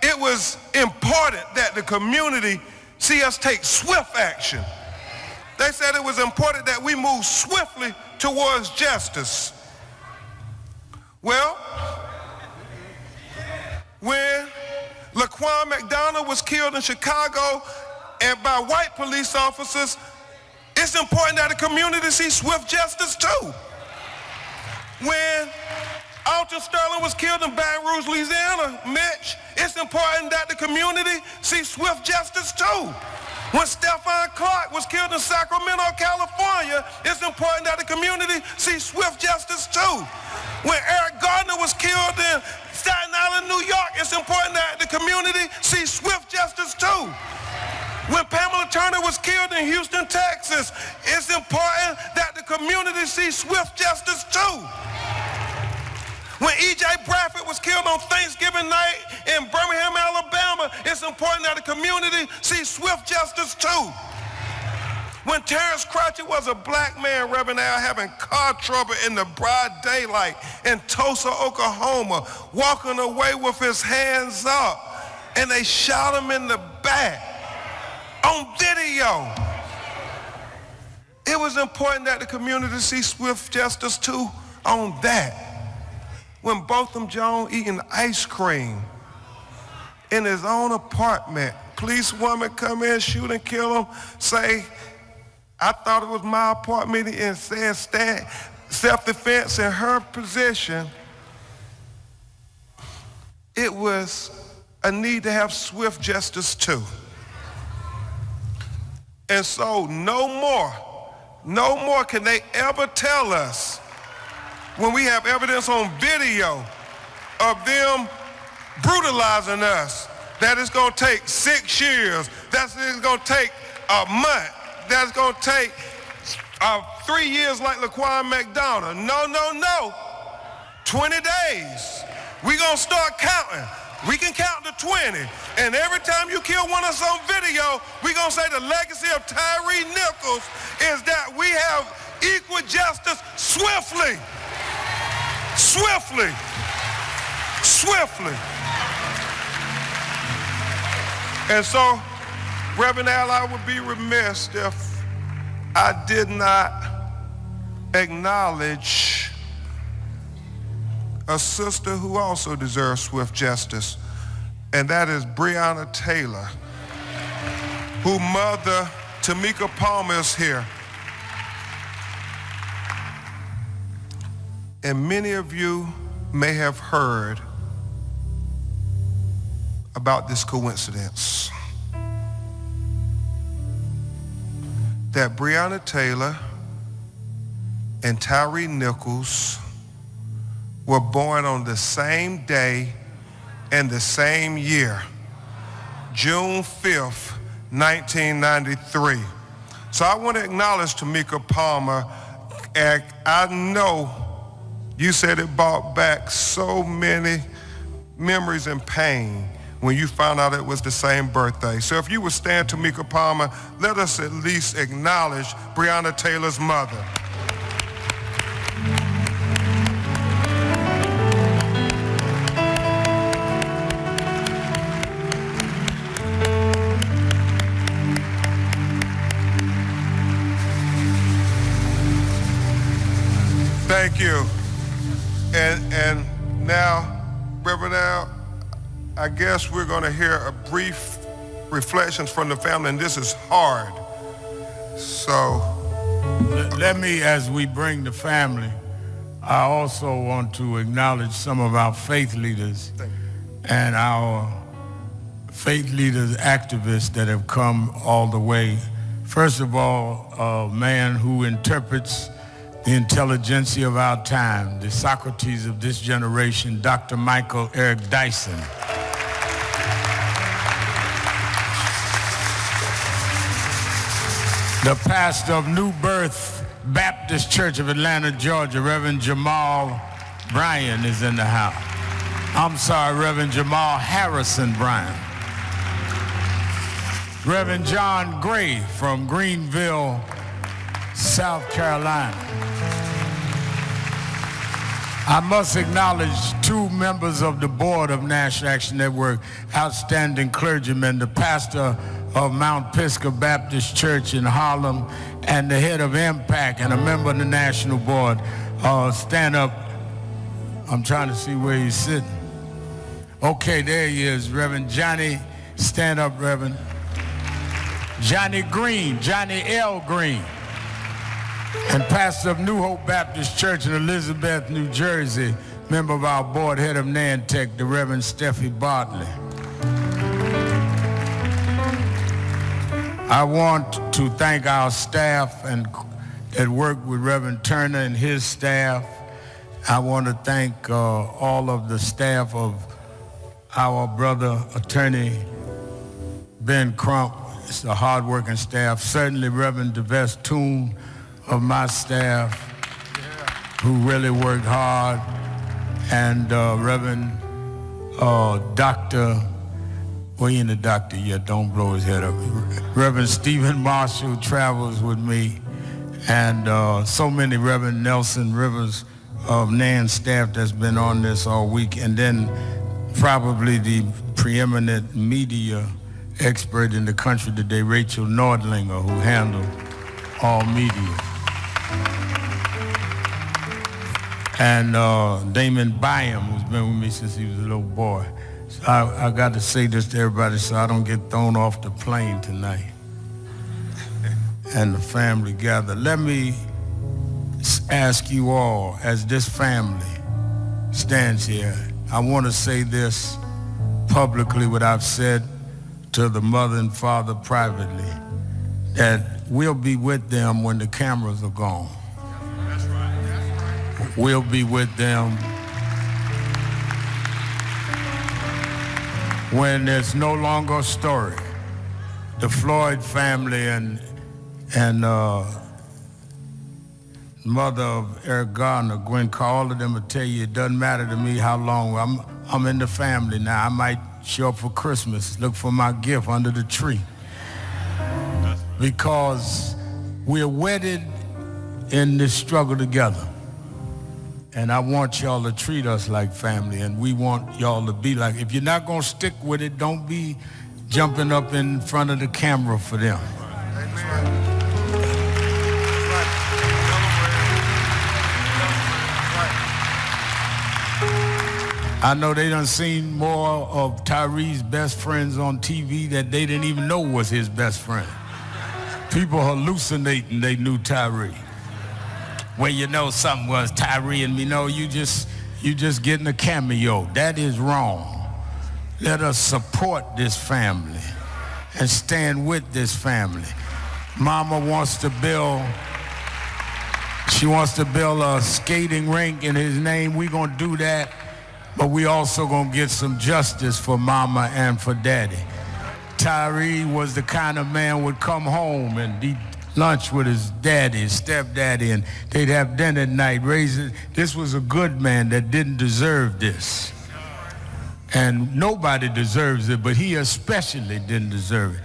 it was important that the community see us take swift action. They said it was important that we move swiftly towards justice. Well, when Laquan McDonald was killed in Chicago and by white police officers, it's important that the community see swift justice too. When Alton Sterling was killed in Baton Rouge, Louisiana, Mitch, it's important that the community see swift justice too. When Stephon Clark was killed in Sacramento, California, it's important that the community see swift justice too. When Eric Gardner was killed in Staten Island, New York, it's important that the community see swift justice too. When Pamela Turner was killed in Houston, Texas, it's important that the community see swift justice too. When E.J. Bradford was killed on Thanksgiving night in Birmingham, Alabama, it's important that the community see swift justice too. When Terrence Cratchit was a black man, Reverend Al, having car trouble in the broad daylight in Tulsa, Oklahoma, walking away with his hands up, and they shot him in the back on video. It was important that the community see swift justice too on that. When Botham Jones eating ice cream in his own apartment, policewoman come in, shoot and kill him, say, I thought it was my apartment, and said stand self-defense in her position. It was a need to have swift justice too. And so no more can they ever tell us, when we have evidence on video of them brutalizing us, that it's going to take 6 years, that it's going to take a month, that's going to take 3 years like Laquan McDonald. No. 20 days. We're going to start counting. We can count to 20. And every time you kill one of us on video, we're going to say the legacy of Tyre Nichols is that we have equal justice swiftly. Swiftly. And so, Reverend Al, I would be remiss if I did not acknowledge a sister who also deserves swift justice, and that is Breonna Taylor, whose mother, Tamika Palmer, is here. And many of you may have heard about this coincidence that Breonna Taylor and Tyre Nichols were born on the same day and the same year, June 5th, 1993. So I want to acknowledge Tamika Palmer, and I know you said it brought back so many memories and pain when you found out it was the same birthday. So if you would stand, Tamika Palmer, let us at least acknowledge Breonna Taylor's mother. Thank you. And now, Reverend Al, I guess we're going to hear a brief reflections from the family, and this is hard. So let me, as we bring the family, I also want to acknowledge some of our faith leaders and our faith leaders, activists that have come all the way. First of all, a man who interprets the intelligentsia of our time, the Socrates of this generation, Dr. Michael Eric Dyson. The pastor of New Birth Baptist Church of Atlanta, Georgia, Reverend Jamal Bryan is in the house. I'm sorry, Reverend Jamal Harrison Bryan. Reverend John Gray from Greenville, South Carolina. I must acknowledge two members of the board of National Action Network, outstanding clergymen, the pastor of Mount Pisgah Baptist Church in Harlem and the head of Impact and a member of the national board. Stand up. I'm trying to see where he's sitting. Okay, there he is, Reverend Johnny. Stand up, Reverend. Johnny Green, Johnny L. Green. And pastor of New Hope Baptist Church in Elizabeth, New Jersey, member of our board, head of Nantec, the Reverend Steffi Bartley. I want to thank our staff and that work with Reverend Turner and his staff. I want to thank all of the staff of our brother, attorney Ben Crump. It's a hard-working staff. Certainly Reverend DeVest Toon of my staff, who really worked hard, and Reverend Dr. Well, he ain't a doctor yet, don't blow his head up. Reverend Stephen Marshall travels with me, and so many, Reverend Nelson Rivers of NAN staff that's been on this all week, and then probably the preeminent media expert in the country today, Rachel Nordlinger, who handled all media. And Damon Byam, who's been with me since he was a little boy. So I got to say this to everybody so I don't get thrown off the plane tonight. And the family gather. Let me ask you all, as this family stands here, I want to say this publicly, what I've said to the mother and father privately, that we'll be with them when the cameras are gone. We'll be with them when there's no longer a story. The Floyd family and mother of Eric Garner, Gwen Carr, all of them will tell you it doesn't matter to me how long. I'm in the family now. I might show up for Christmas, look for my gift under the tree. Because we're wedded in this struggle together. And I want y'all to treat us like family, and we want y'all to be like, if you're not gonna stick with it, don't be jumping up in front of the camera for them. I know they done seen more of Tyre's best friends on TV that they didn't even know was his best friend. People hallucinating they knew Tyre. where you know something was Tyre and me. No, you just getting a cameo. That is wrong. Let us support this family and stand with this family. Mama wants to build a skating rink in his name. We're going to do that, but we also going to get some justice for Mama and for Daddy. Tyre was the kind of man would come home and eat lunch with his daddy, his stepdaddy, and they'd have dinner at night. This was a good man that didn't deserve this. And nobody deserves it, but he especially didn't deserve it.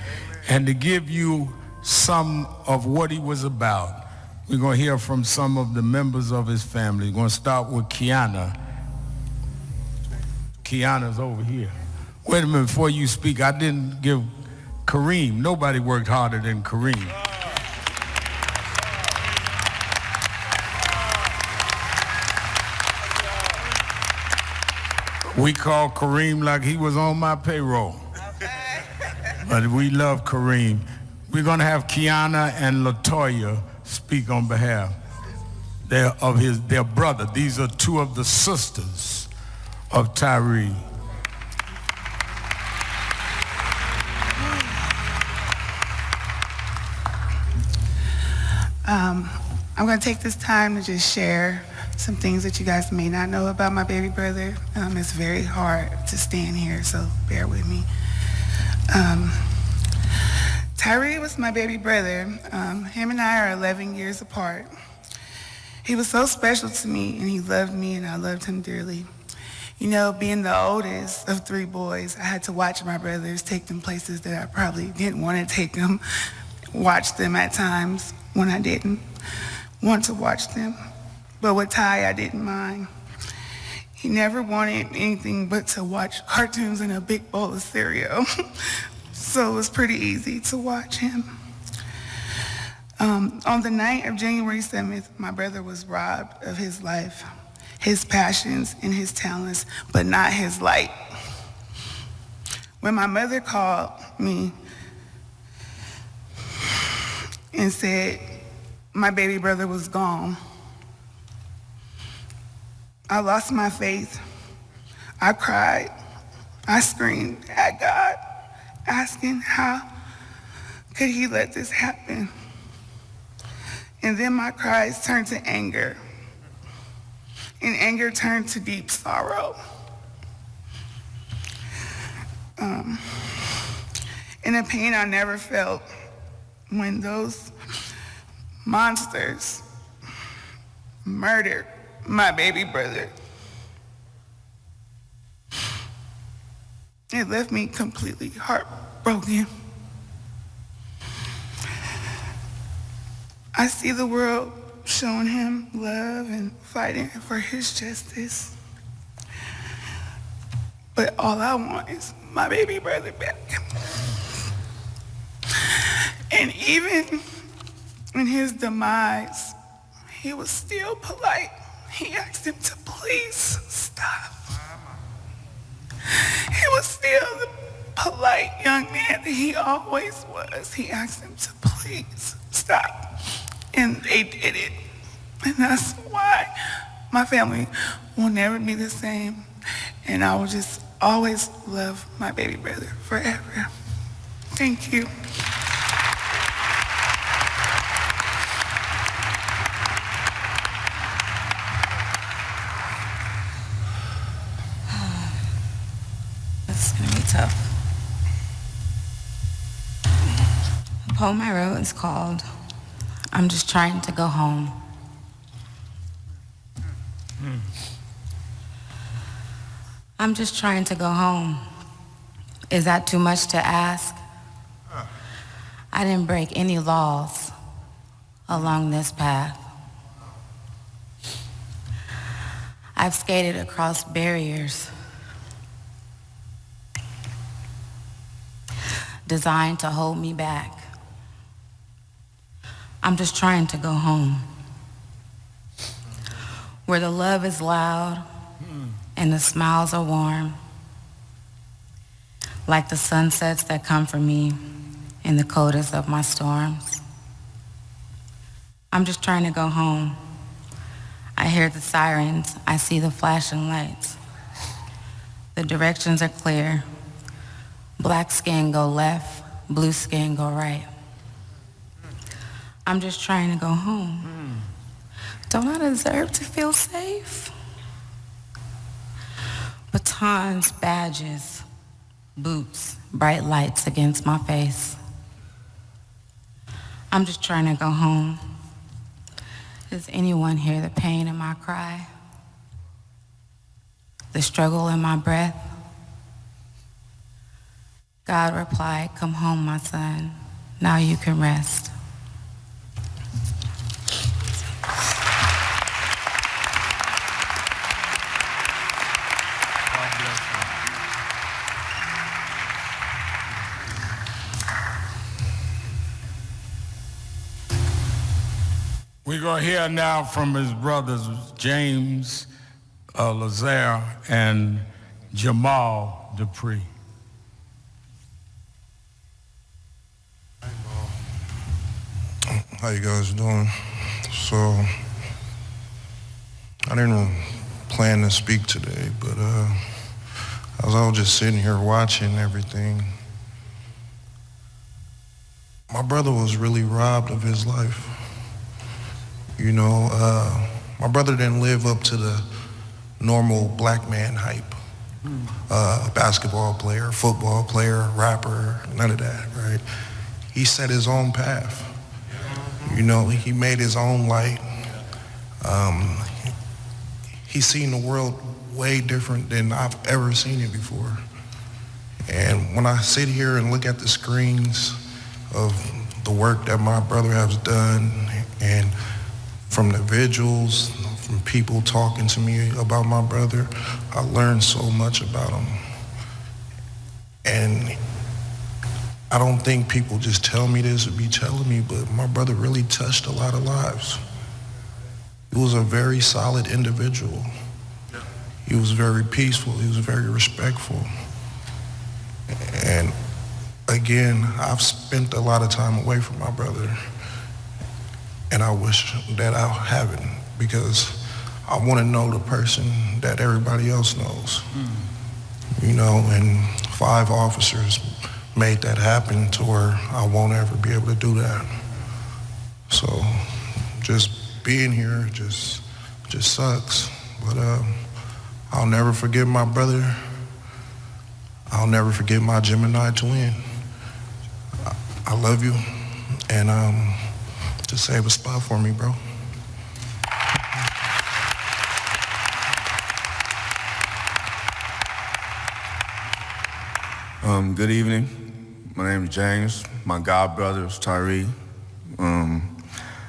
And to give you some of what he was about, we're going to hear from some of the members of his family. We're going to start with Kiana. Kiana's over here. Wait a minute, before you speak, I didn't give Kareem. Nobody worked harder than Kareem. We call Kareem like he was on my payroll. But we love Kareem. We're going to have Kiana and LaToya speak on behalf of their brother. These are two of the sisters of Tyre. I'm going to take this time to just share some things that you guys may not know about my baby brother. It's very hard to stand here, so bear with me. Tyre was my baby brother. Him and I are 11 years apart. He was so special to me, and he loved me, and I loved him dearly. You know, being the oldest of three boys, I had to watch my brothers take them places that I probably didn't want to take them, watch them at times when I didn't want to watch them. But with Ty, I didn't mind. He never wanted anything but to watch cartoons and a big bowl of cereal. So it was pretty easy to watch him. On the night of January 7th, my brother was robbed of his life, his passions, and his talents, but not his light. When my mother called me and said my baby brother was gone, I lost my faith. I cried. I screamed at God, asking how could he let this happen? And then my cries turned to anger, and anger turned to deep sorrow. And a pain I never felt when those monsters murdered my baby brother. It left me completely heartbroken. I see the world showing him love and fighting for his justice. But all I want is my baby brother back. And even in his demise, he was still polite. He asked him to please stop. He was still the polite young man that he always was. He asked him to please stop. And they did it. And that's why my family will never be the same. And I will just always love my baby brother forever. Thank you. It's gonna be tough. The poem I wrote is called I'm Just Trying to Go Home. I'm just trying to go home. Is that too much to ask? I didn't break any laws along this path. I've skated across barriers designed to hold me back. I'm just trying to go home, where the love is loud and the smiles are warm, like the sunsets that come for me in the coldest of my storms. I'm just trying to go home, I hear the sirens. I see the flashing lights. The directions are clear. Black skin go left, blue skin go right. I'm just trying to go home. Don't I deserve to feel safe? Batons, badges, boots, bright lights against my face. I'm just trying to go home. Does anyone hear the pain in my cry? The struggle in my breath? God replied, "Come home, my son. Now you can rest." We're going to hear now from his brothers, James Lazare and Jamal Dupree. How you guys doing? So, I didn't plan to speak today, but as I was just sitting here watching everything, my brother was really robbed of his life. You know, my brother didn't live up to the normal black man hype. Basketball player, football player, rapper, none of that, right? He set his own path. You know, he made his own light. He's seen the world way different than I've ever seen it before. And when I sit here and look at the screens of the work that my brother has done, and from the vigils, from people talking to me about my brother, I learned so much about him. And I don't think people just tell me this or be telling me, but my brother really touched a lot of lives. He was a very solid individual. He was very peaceful. He was very respectful. And again, I've spent a lot of time away from my brother, and I wish that I haven't, because I want to know the person that everybody else knows. You know, and 5 officers made that happen to where I won't ever be able to do that. So just being here just sucks. But I'll never forget my brother. I'll never forget my Gemini twin. I love you, and just save a spot for me, bro. Good evening. My name is James. My god brother is Tyre.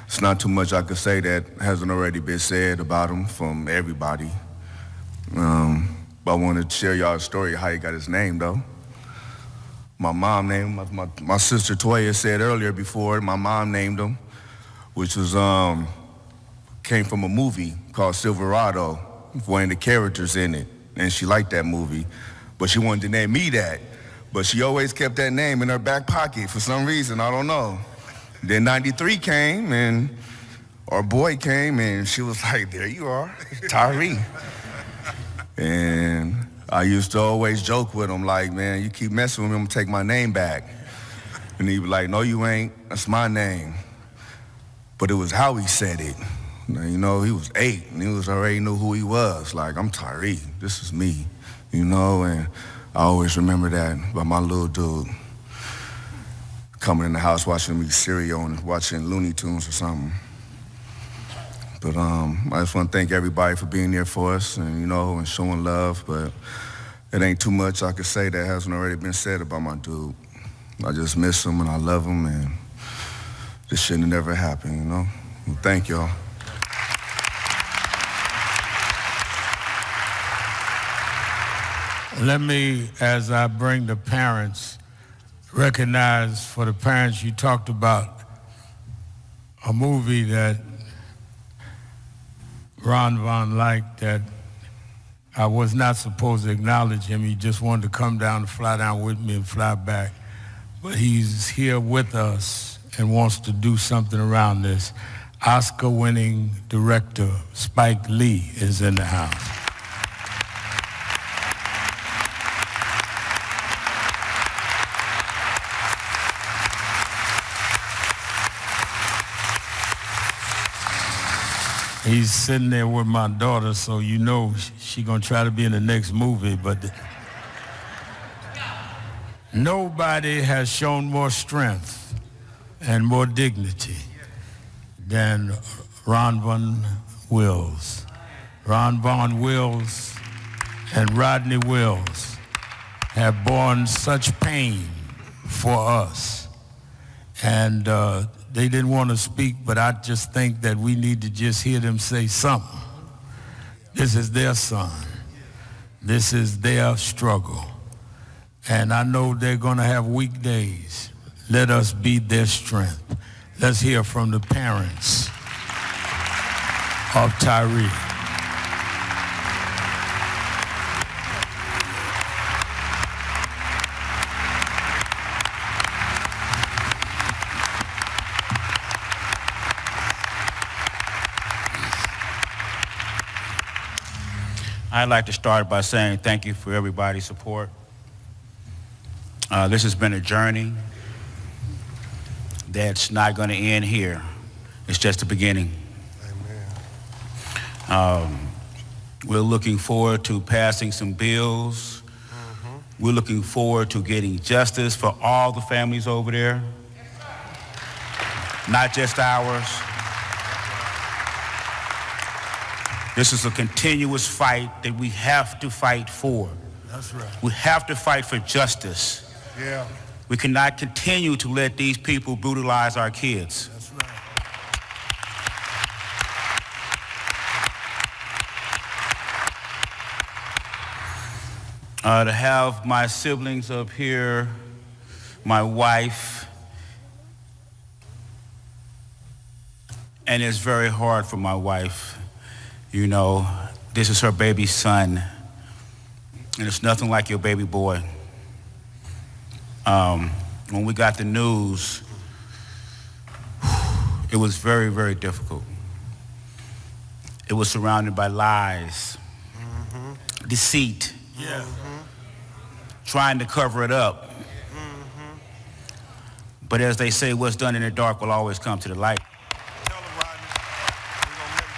It's not too much I could say that hasn't already been said about him from everybody. But I wanted to share y'all a story of how he got his name, though. My mom named him, my sister Toya said earlier before, my mom named him, which was, came from a movie called Silverado, one of the characters in it. And she liked that movie, but she wanted to name me that. But she always kept that name in her back pocket for some reason, I don't know. Then 93 came, and our boy came, and she was like, there you are, Tyre. And I used to always joke with him, like, man, you keep messing with me, I'm gonna take my name back. And he'd be like, no, you ain't, that's my name. But it was how he said it. You know, he was 8, and he was already knew who he was. Like, I'm Tyre, this is me, you know, and I always remember that about my little dude coming in the house watching me cereal and watching Looney Tunes or something. But I just want to thank everybody for being there for us and, you know, and showing love, but it ain't too much I could say that hasn't already been said about my dude. I just miss him and I love him, and this shouldn't have never happened, you know? Well, thank y'all. Let me, as I bring the parents, recognize for the parents you talked about a movie that Ron Von liked that I was not supposed to acknowledge him. He just wanted to come down and fly down with me and fly back. But he's here with us and wants to do something around this. Oscar-winning director Spike Lee is in the house. He's sitting there with my daughter, so you know she gonna try to be in the next movie, but nobody has shown more strength and more dignity than Ron Von Wills. Ron Von Wills and Rodney Wills have borne such pain for us. And they didn't want to speak, but I just think that we need to just hear them say something. This is their son. This is their struggle. And I know they're going to have weak days. Let us be their strength. Let's hear from the parents of Tyre. I'd like to start by saying thank you for everybody's support. This has been a journey that's not going to end here. It's just the beginning. We're looking forward to passing some bills. We're looking forward to getting justice for all the families over there, not just ours. This is a continuous fight that we have to fight for. That's right. We have to fight for justice. Yeah. We cannot continue to let these people brutalize our kids. That's right. To have my siblings up here, my wife, and it's very hard for my wife. You know, this is her baby son, and it's nothing like your baby boy. When we got the news, it was very, very difficult. It was surrounded by lies, deceit, trying to cover it up. But as they say, what's done in the dark will always come to the light. Tell them, Rodney. We're going to make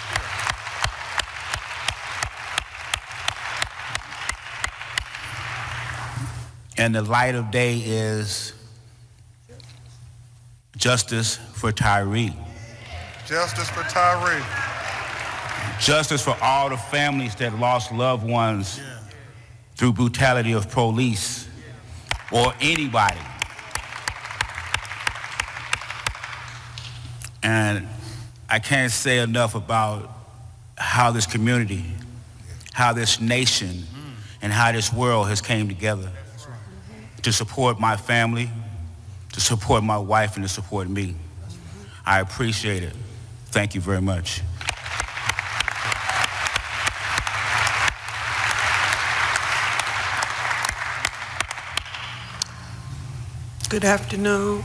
sure. And the light of day is justice for Tyre. Justice for Tyre. Justice for all the families that lost loved ones through brutality of police or anybody. And I can't say enough about how this community, how this nation, and how this world has came together to support my family, to support my wife, and to support me. I appreciate it. Thank you very much. Good afternoon.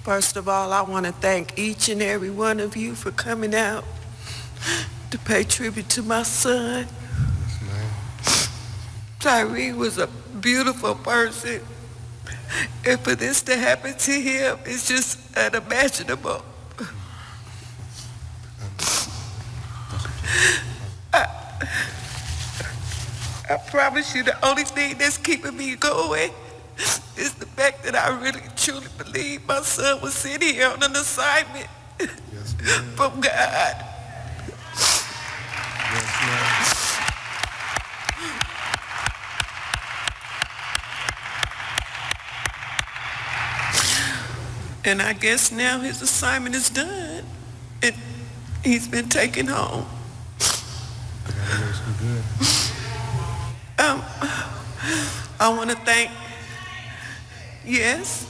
First of all, I want to thank each and every one of you for coming out to pay tribute to my son. Tyre was a beautiful person, and for this to happen to him is just unimaginable. I promise you the only thing that's keeping me going is the fact that I really truly believe my son was sent here on an assignment from God. And I guess now his assignment is done and he's been taken home. I want to thank, yes,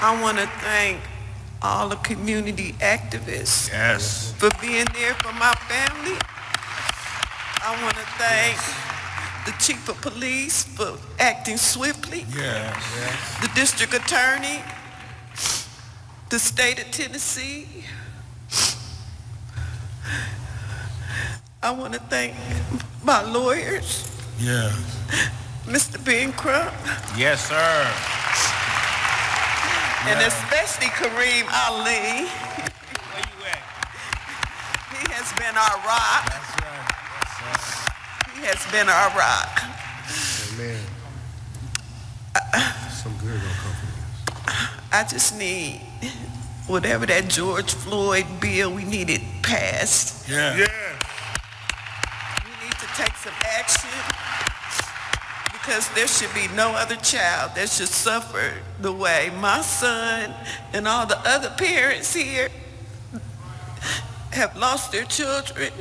I want to thank all the community activists for being there for my family I want to thank the chief of police for acting swiftly. Yes. The district attorney, the state of Tennessee. I want to thank my lawyers, Yes. Mr. Ben Crump, Yes, sir. and especially Kareem Ali. Where you at? He has been our rock. That's right. He has been our rock. Amen. Some good gonna come from this. I just need whatever that George Floyd bill we need it passed. Yeah. Yeah. We need to take some action because there should be no other child that should suffer the way my son and all the other parents here have lost their children.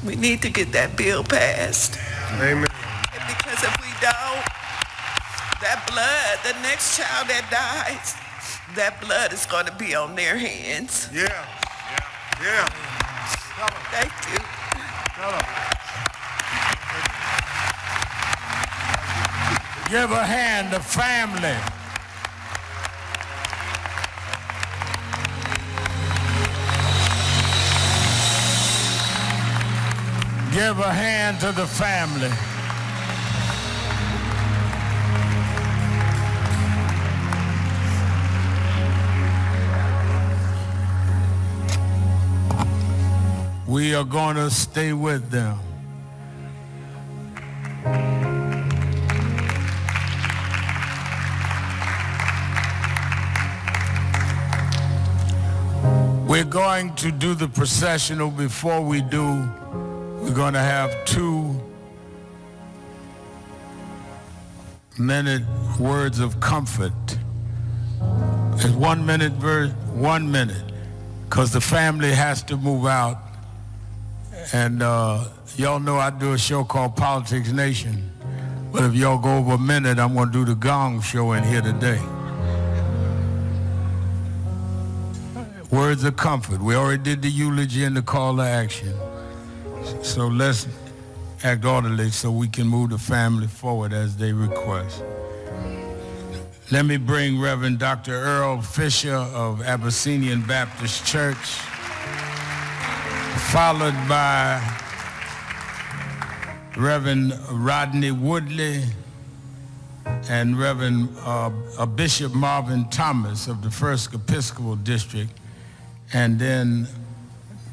We need to get that bill passed. Amen. Because if we don't, that blood, the next child that dies, that blood is going to be on their hands. Yeah. Yeah. Thank you. Give a hand to family. Give a hand to the family. We are going to stay with them. We're going to do the processional. Before we do, we're going to have 2-minute words of comfort. It's 1 minute, 1 minute, because the family has to move out. And y'all know I do a show called Politics Nation. But if y'all go over a minute, I'm going to do the Gong Show in here today. Words of comfort. We already did the eulogy and the call to action. So let's act orderly so we can move the family forward as they request. Let me bring Reverend Dr. Earl Fisher of Abyssinian Baptist Church, followed by Reverend Rodney Woodley and Reverend Bishop Marvin Thomas of the First Episcopal District, and then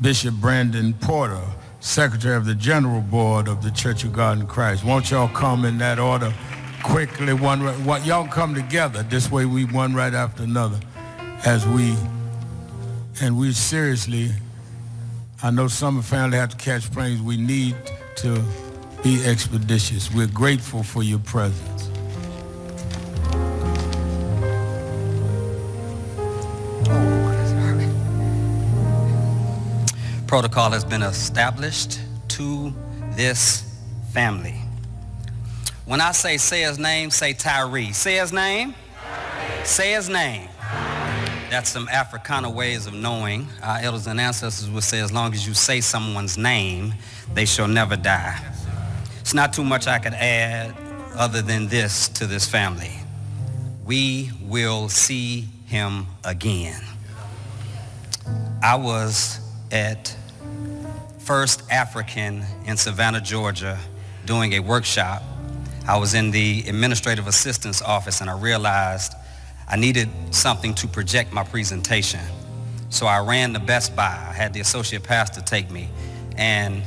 Bishop Brandon Porter, Secretary of the General Board of the Church of God in Christ. Won't y'all come in that order quickly? Y'all come together. This way we one right after another we seriously, I know some family have to catch planes. We need to be expeditious. We're grateful for your presence. Protocol has been established to this family. When I say his name, say Tyre. Say his name. Say his name. That's some Africana ways of knowing. Our elders and ancestors would say, as long as you say someone's name, they shall never die. It's not too much I could add other than this to this family. We will see him again. I was at First African in Savannah, Georgia, doing a workshop. I was in the administrative assistant's office and I realized I needed something to project my presentation. So I ran to Best Buy. I had the associate pastor take me, and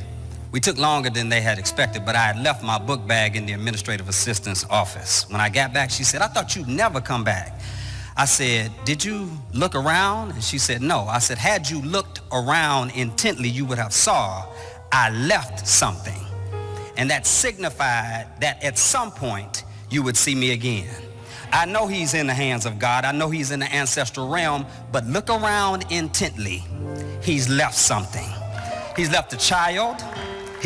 we took longer than they had expected, but I had left my book bag in the administrative assistant's office. When I got back, she said, "I thought you'd never come back." I said, "Did you look around?" And she said, "No." I said, "Had you looked around intently, you would have saw I left something. And that signified that at some point you would see me again. I know he's in the hands of God. I know he's in the ancestral realm, but look around intently. He's left something. He's left a child.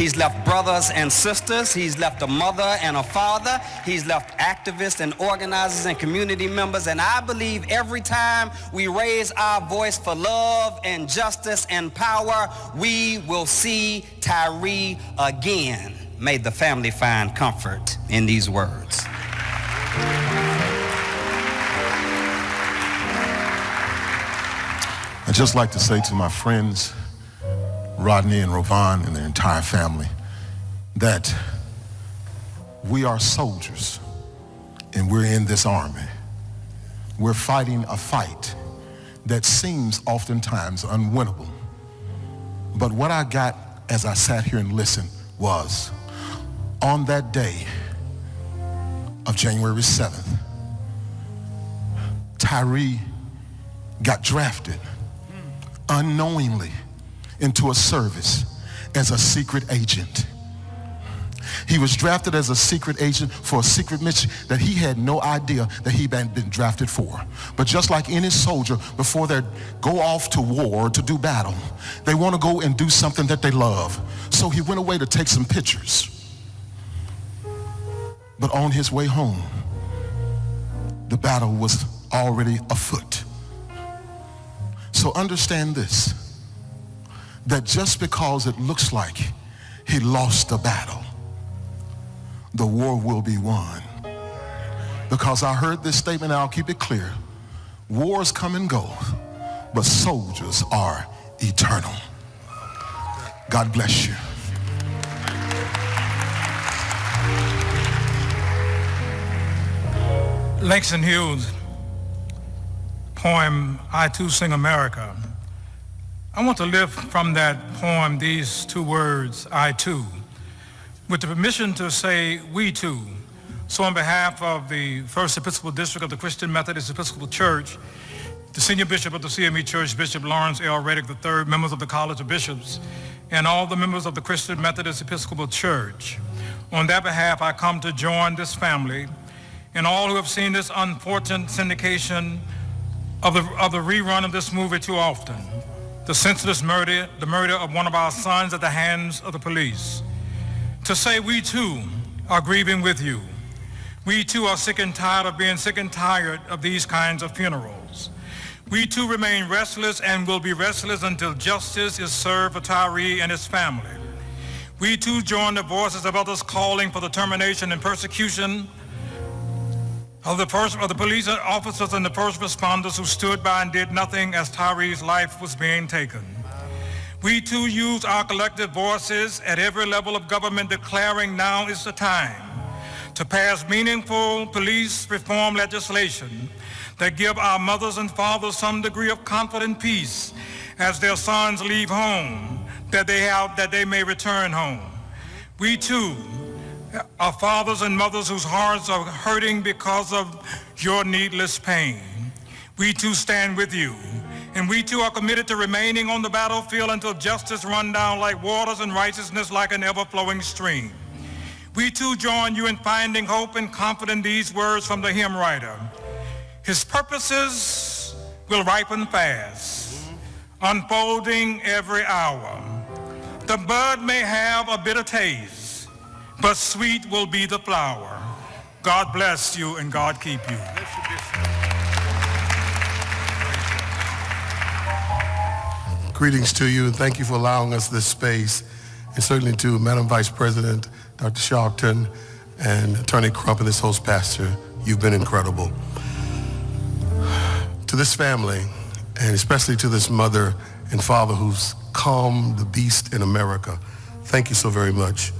He's left brothers and sisters. He's left a mother and a father. He's left activists and organizers and community members. And I believe every time we raise our voice for love and justice and power, we will see Tyre again. May the family find comfort in these words. I'd just like to say to my friends, Rodney and Rovon and their entire family, that we are soldiers and we're in this army. We're fighting a fight that seems oftentimes unwinnable. But what I got as I sat here and listened was, on that day of January 7th, Tyre got drafted unknowingly into a service as a secret agent. He was drafted as a secret agent for a secret mission that he had no idea that he had been drafted for. But just like any soldier, before they go off to war, to do battle, they want to go and do something that they love. So he went away to take some pictures. But on his way home, the battle was already afoot. So understand this, that just because it looks like he lost the battle, the war will be won. Because I heard this statement, and I'll keep it clear. Wars come and go, but soldiers are eternal. God bless you. Langston Hughes' poem, I Too Sing America. I want to lift from that poem these two words, I too, with the permission to say we too. So on behalf of the First Episcopal District of the Christian Methodist Episcopal Church, the Senior Bishop of the CME Church, Bishop Lawrence L. Reddick III, members of the College of Bishops, and all the members of the Christian Methodist Episcopal Church, on their behalf, I come to join this family and all who have seen this unfortunate syndication of the rerun of this movie too often, the senseless murder, the murder of one of our sons at the hands of the police. To say we too are grieving with you. We too are sick and tired of being sick and tired of these kinds of funerals. We too remain restless and will be restless until justice is served for Tyre and his family. We too join the voices of others calling for the termination and persecution of the police officers and the first responders who stood by and did nothing as Tyre's life was being taken. We too use our collective voices at every level of government declaring now is the time to pass meaningful police reform legislation that give our mothers and fathers some degree of confident peace as their sons leave home, that they may return home. We too are fathers and mothers whose hearts are hurting because of your needless pain. We too stand with you, and we too are committed to remaining on the battlefield until justice run down like waters and righteousness like an ever-flowing stream. We too join you in finding hope and confidence in these words from the hymn writer. His purposes will ripen fast, unfolding every hour. The bud may have a bitter taste, but sweet will be the flower. God bless you and God keep you. Greetings to you and thank you for allowing us this space, and certainly to Madam Vice President, Dr. Sharpton, and Attorney Crump and this host pastor. You've been incredible. To this family, and especially to this mother and father who's calmed the beast in America, thank you so very much.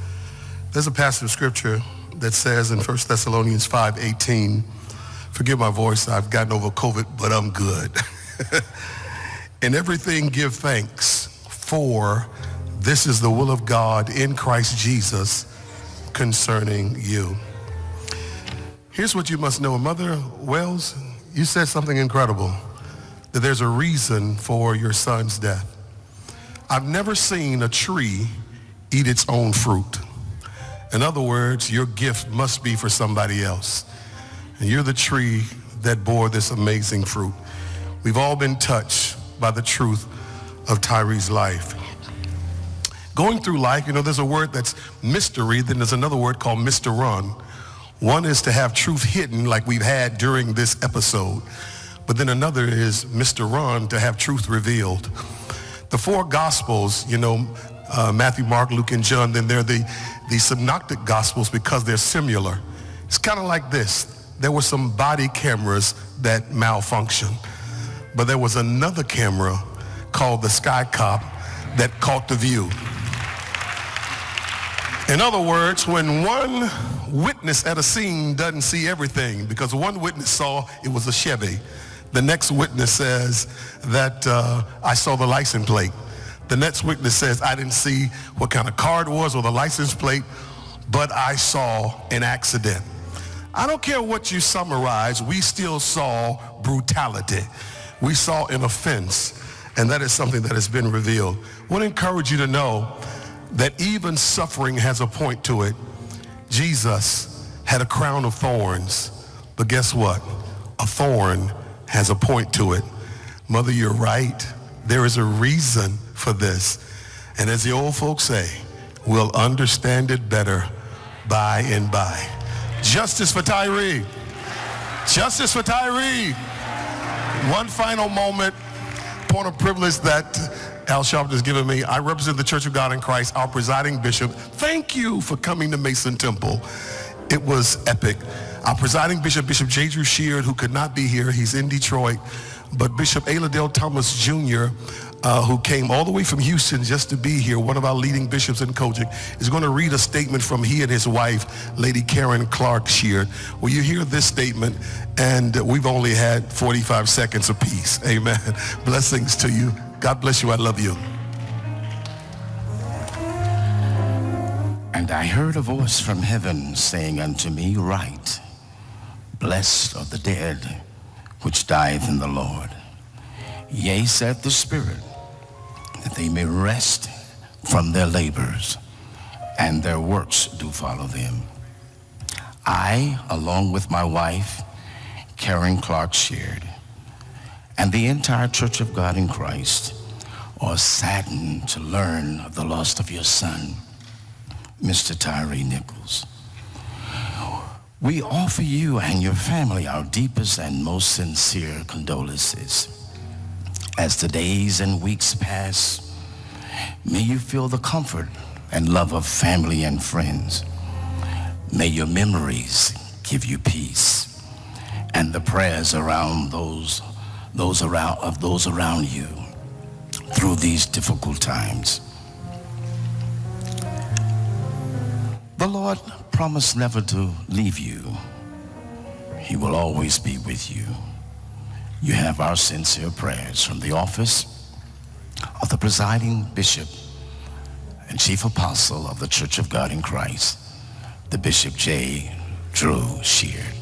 There's a passage of scripture that says in 1 Thessalonians 5:18, forgive my voice, I've gotten over COVID, but I'm good. In everything give thanks, for this is the will of God in Christ Jesus concerning you. Here's what you must know. Mother Wells, you said something incredible, that there's a reason for your son's death. I've never seen a tree eat its own fruit. In other words, your gift must be for somebody else. And you're the tree that bore this amazing fruit. We've all been touched by the truth of Tyre's life. Going through life, there's a word that's mystery, then there's another word called Mr. Run. One is to have truth hidden like we've had during this episode. But then another is Mr. Run, to have truth revealed. The four Gospels, Matthew, Mark, Luke, and John, then they're the synoptic Gospels because they're similar. It's kind of like this. There were some body cameras that malfunctioned, but there was another camera called the Sky Cop that caught the view. In other words, when one witness at a scene doesn't see everything, because one witness saw it was a Chevy, the next witness says that I saw the license plate. The next witness says I didn't see what kind of car it was or the license plate, but I saw an accident. I don't care what you summarize, we still saw brutality. We saw an offense, and that is something that has been revealed. I want to encourage you to know that even suffering has a point to it. Jesus had a crown of thorns, but guess what? A thorn has a point to it. Mother, you're right. There is a reason for this. And as the old folks say, we'll understand it better by and by. Justice for Tyre. Justice for Tyre. One final moment, point of privilege that Al Sharpton has given me. I represent the Church of God in Christ, our presiding bishop. Thank you for coming to Mason Temple. It was epic. Our presiding bishop, Bishop J. Drew Sheard, who could not be here, he's in Detroit, but Bishop Aladale Thomas Jr., who came all the way from Houston just to be here, one of our leading bishops in Kojic, is going to read a statement from he and his wife, Lady Karen Clark Sheard. Will you hear this statement? And we've only had 45 seconds apiece. Amen. Blessings to you. God bless you. I love you. And I heard a voice from heaven saying unto me, Write, blessed are the dead which dieth in the Lord. Yea, saith the Spirit, that they may rest from their labors, and their works do follow them. I, along with my wife, Karen Clark Sheard, and the entire Church of God in Christ, are saddened to learn of the loss of your son, Mr. Tyre Nichols. We offer you and your family our deepest and most sincere condolences. As the days and weeks pass, may you feel the comfort and love of family and friends. May your memories give you peace, and the prayers around those around you through these difficult times. The Lord promised never to leave you. He will always be with you. You have our sincere prayers from the office of the presiding bishop and chief apostle of the Church of God in Christ, the Bishop J. Drew Sheard.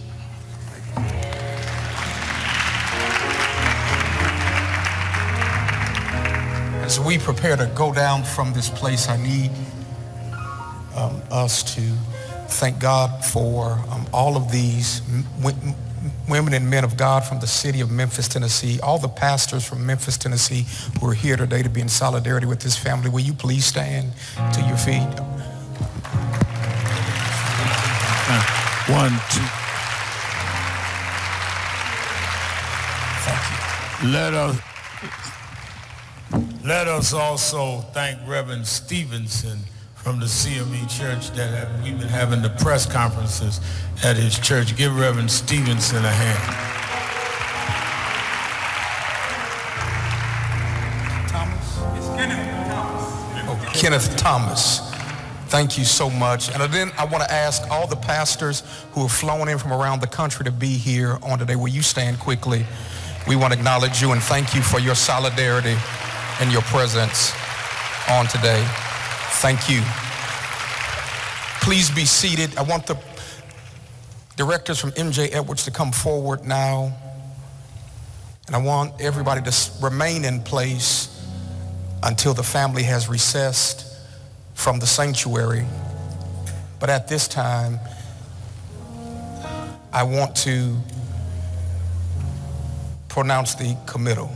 As we prepare to go down from this place, I need us to thank God for all of these women and men of God from the city of Memphis, Tennessee, all the pastors from Memphis, Tennessee, who are here today to be in solidarity with this family. Will you please stand to your feet? 1, 2. Thank you. Let us also thank Reverend Stevenson from the CME Church that we've been having the press conferences at his church. Give Reverend Stevenson a hand. Thomas? It's Kenneth Thomas. Oh, Kenneth Thomas. Thank you so much. And then I want to ask all the pastors who have flown in from around the country to be here on today. Will you stand quickly? We want to acknowledge you and thank you for your solidarity and your presence on today. Thank you. Please be seated. I want the directors from MJ Edwards to come forward now. And I want everybody to remain in place until the family has recessed from the sanctuary. But at this time, I want to pronounce the committal.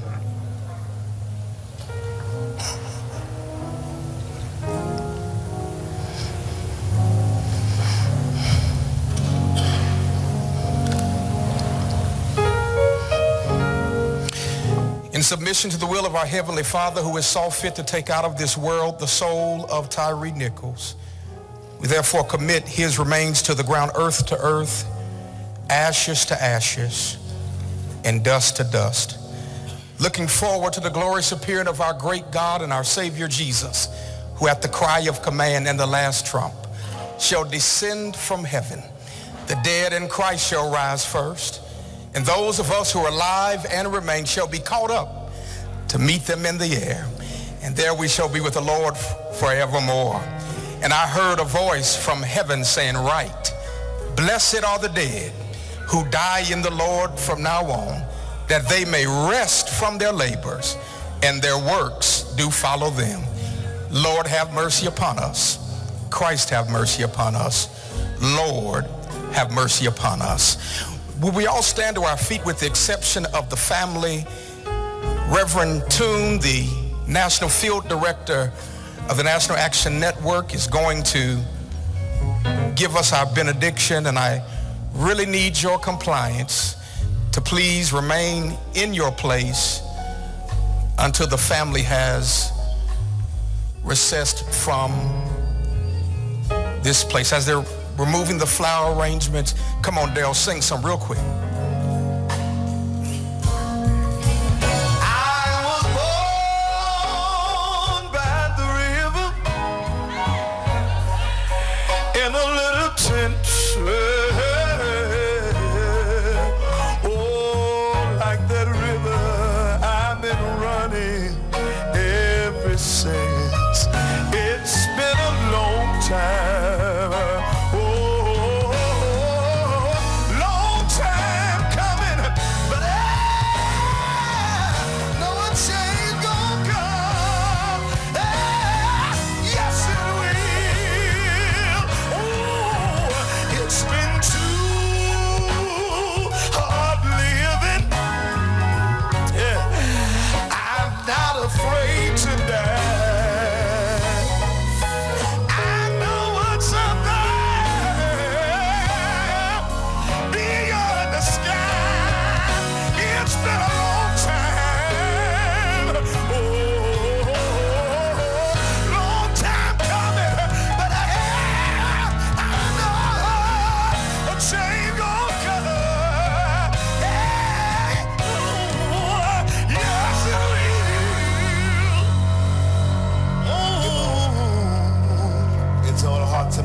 In submission to the will of our Heavenly Father, who is saw fit to take out of this world the soul of Tyre Nichols, we therefore commit his remains to the ground, earth to earth, ashes to ashes, and dust to dust. Looking forward to the glorious appearing of our great God and our Savior Jesus, who at the cry of command and the last trump shall descend from heaven. The dead in Christ shall rise first, and those of us who are alive and remain shall be caught up to meet them in the air. And there we shall be with the Lord forevermore. And I heard a voice from heaven saying, "Write, blessed are the dead who die in the Lord from now on, that they may rest from their labors, and their works do follow them." Lord, have mercy upon us. Christ, have mercy upon us. Lord, have mercy upon us. Will we all stand to our feet with the exception of the family? Reverend Toon, the National Field Director of the National Action Network, is going to give us our benediction, and I really need your compliance to please remain in your place until the family has recessed from this place. As they're removing the flower arrangements, come on, Dale, sing some real quick. I was born by the river in a little tent. Oh, like that river, I've been running ever since. It's been a long time.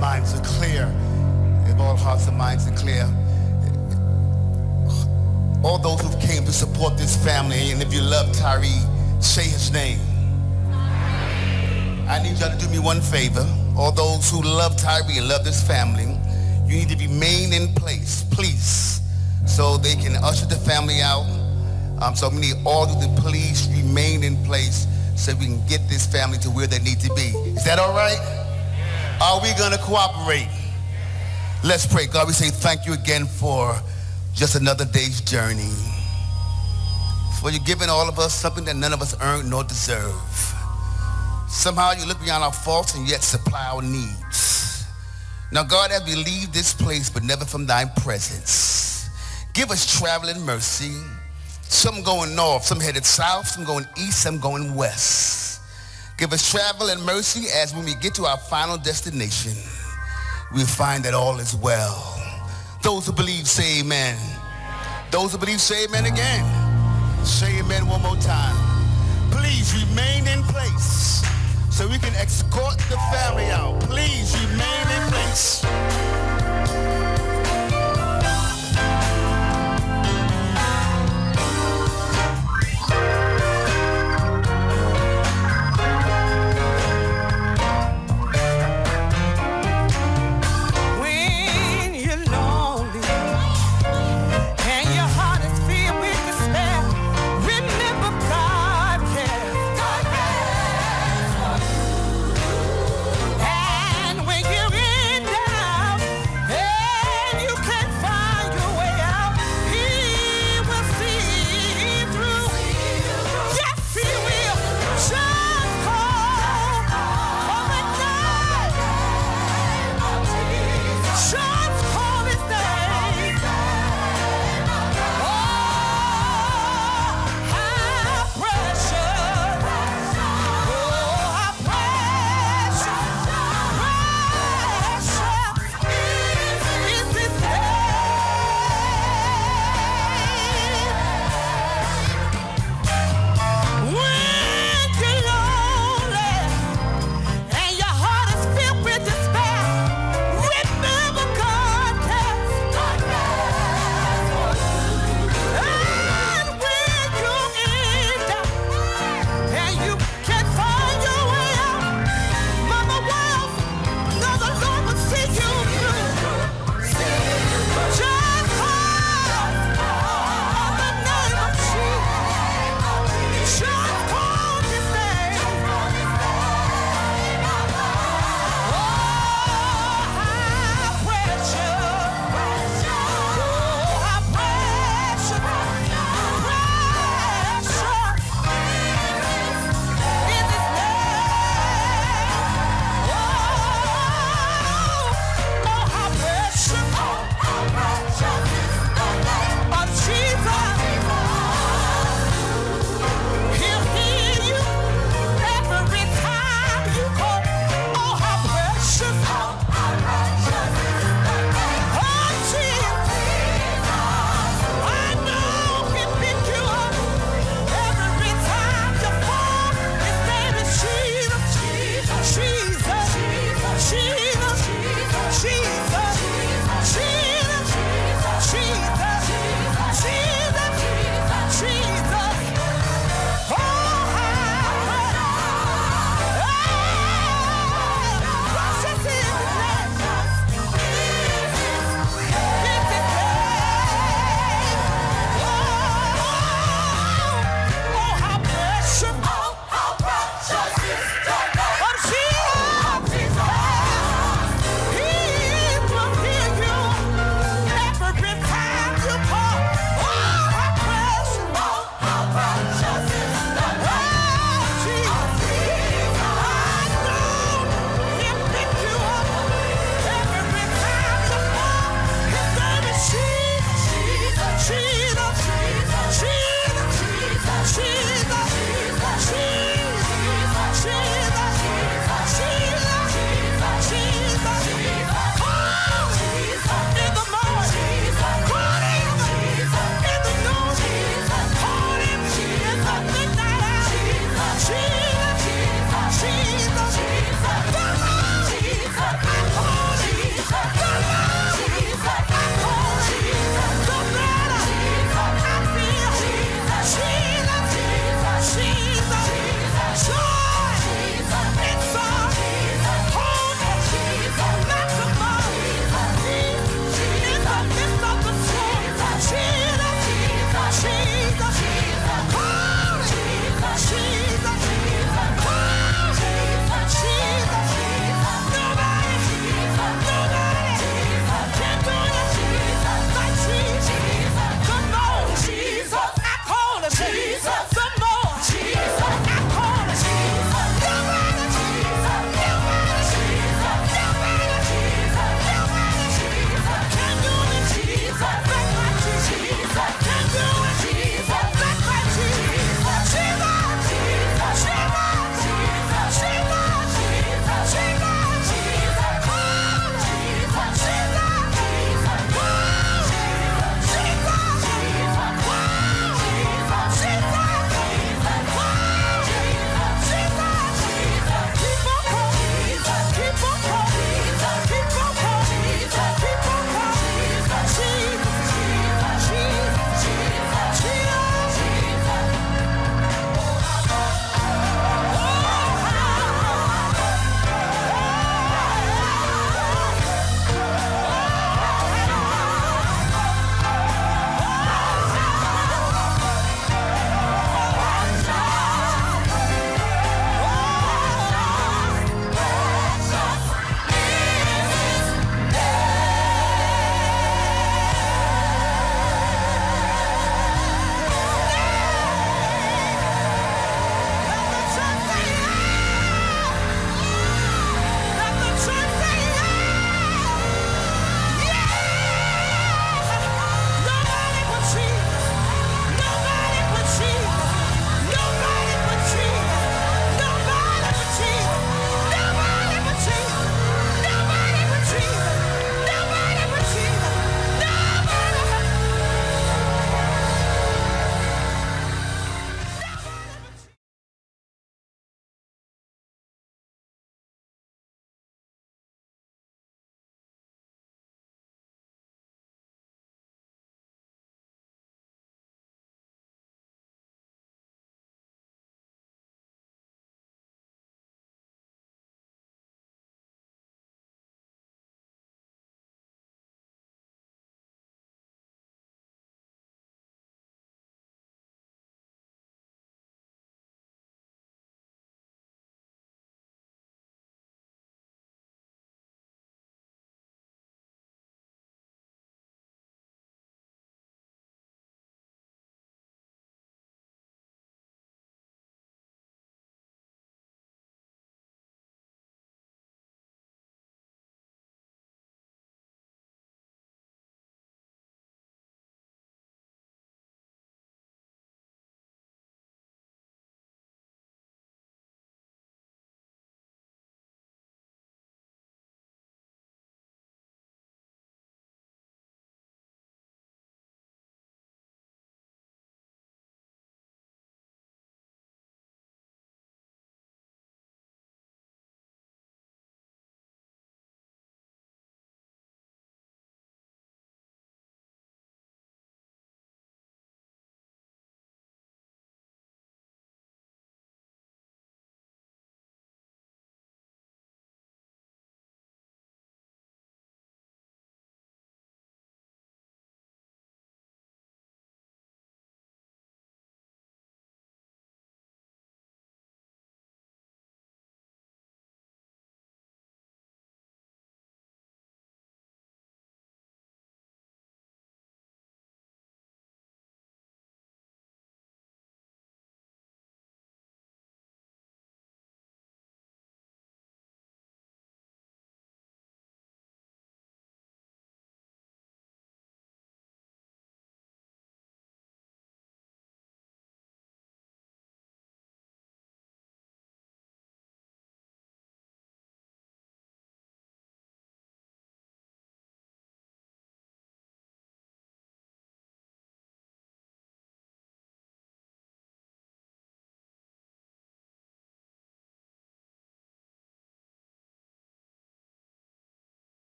Minds are clear. If all hearts and minds are clear. All those who came to support this family, and if you love Tyre, say his name. I need y'all to do me one favor. All those who love Tyre and love this family, you need to remain in place, please, so they can usher the family out. So we need all of the police remain in place so we can get this family to where they need to be. Is that all right? Are we going to cooperate? Let's pray. God, we say thank you again for just another day's journey. For you're giving all of us something that none of us earned nor deserve. Somehow you look beyond our faults and yet supply our needs. Now, God, as we leave this place, but never from thy presence, give us traveling mercy. Some going north, some headed south, some going east, some going west. Give us travel and mercy as when we get to our final destination, we'll find that all is well. Those who believe say amen. Those who believe say amen again. Say amen one more time. Please remain in place so we can escort the family out. Please remain in place.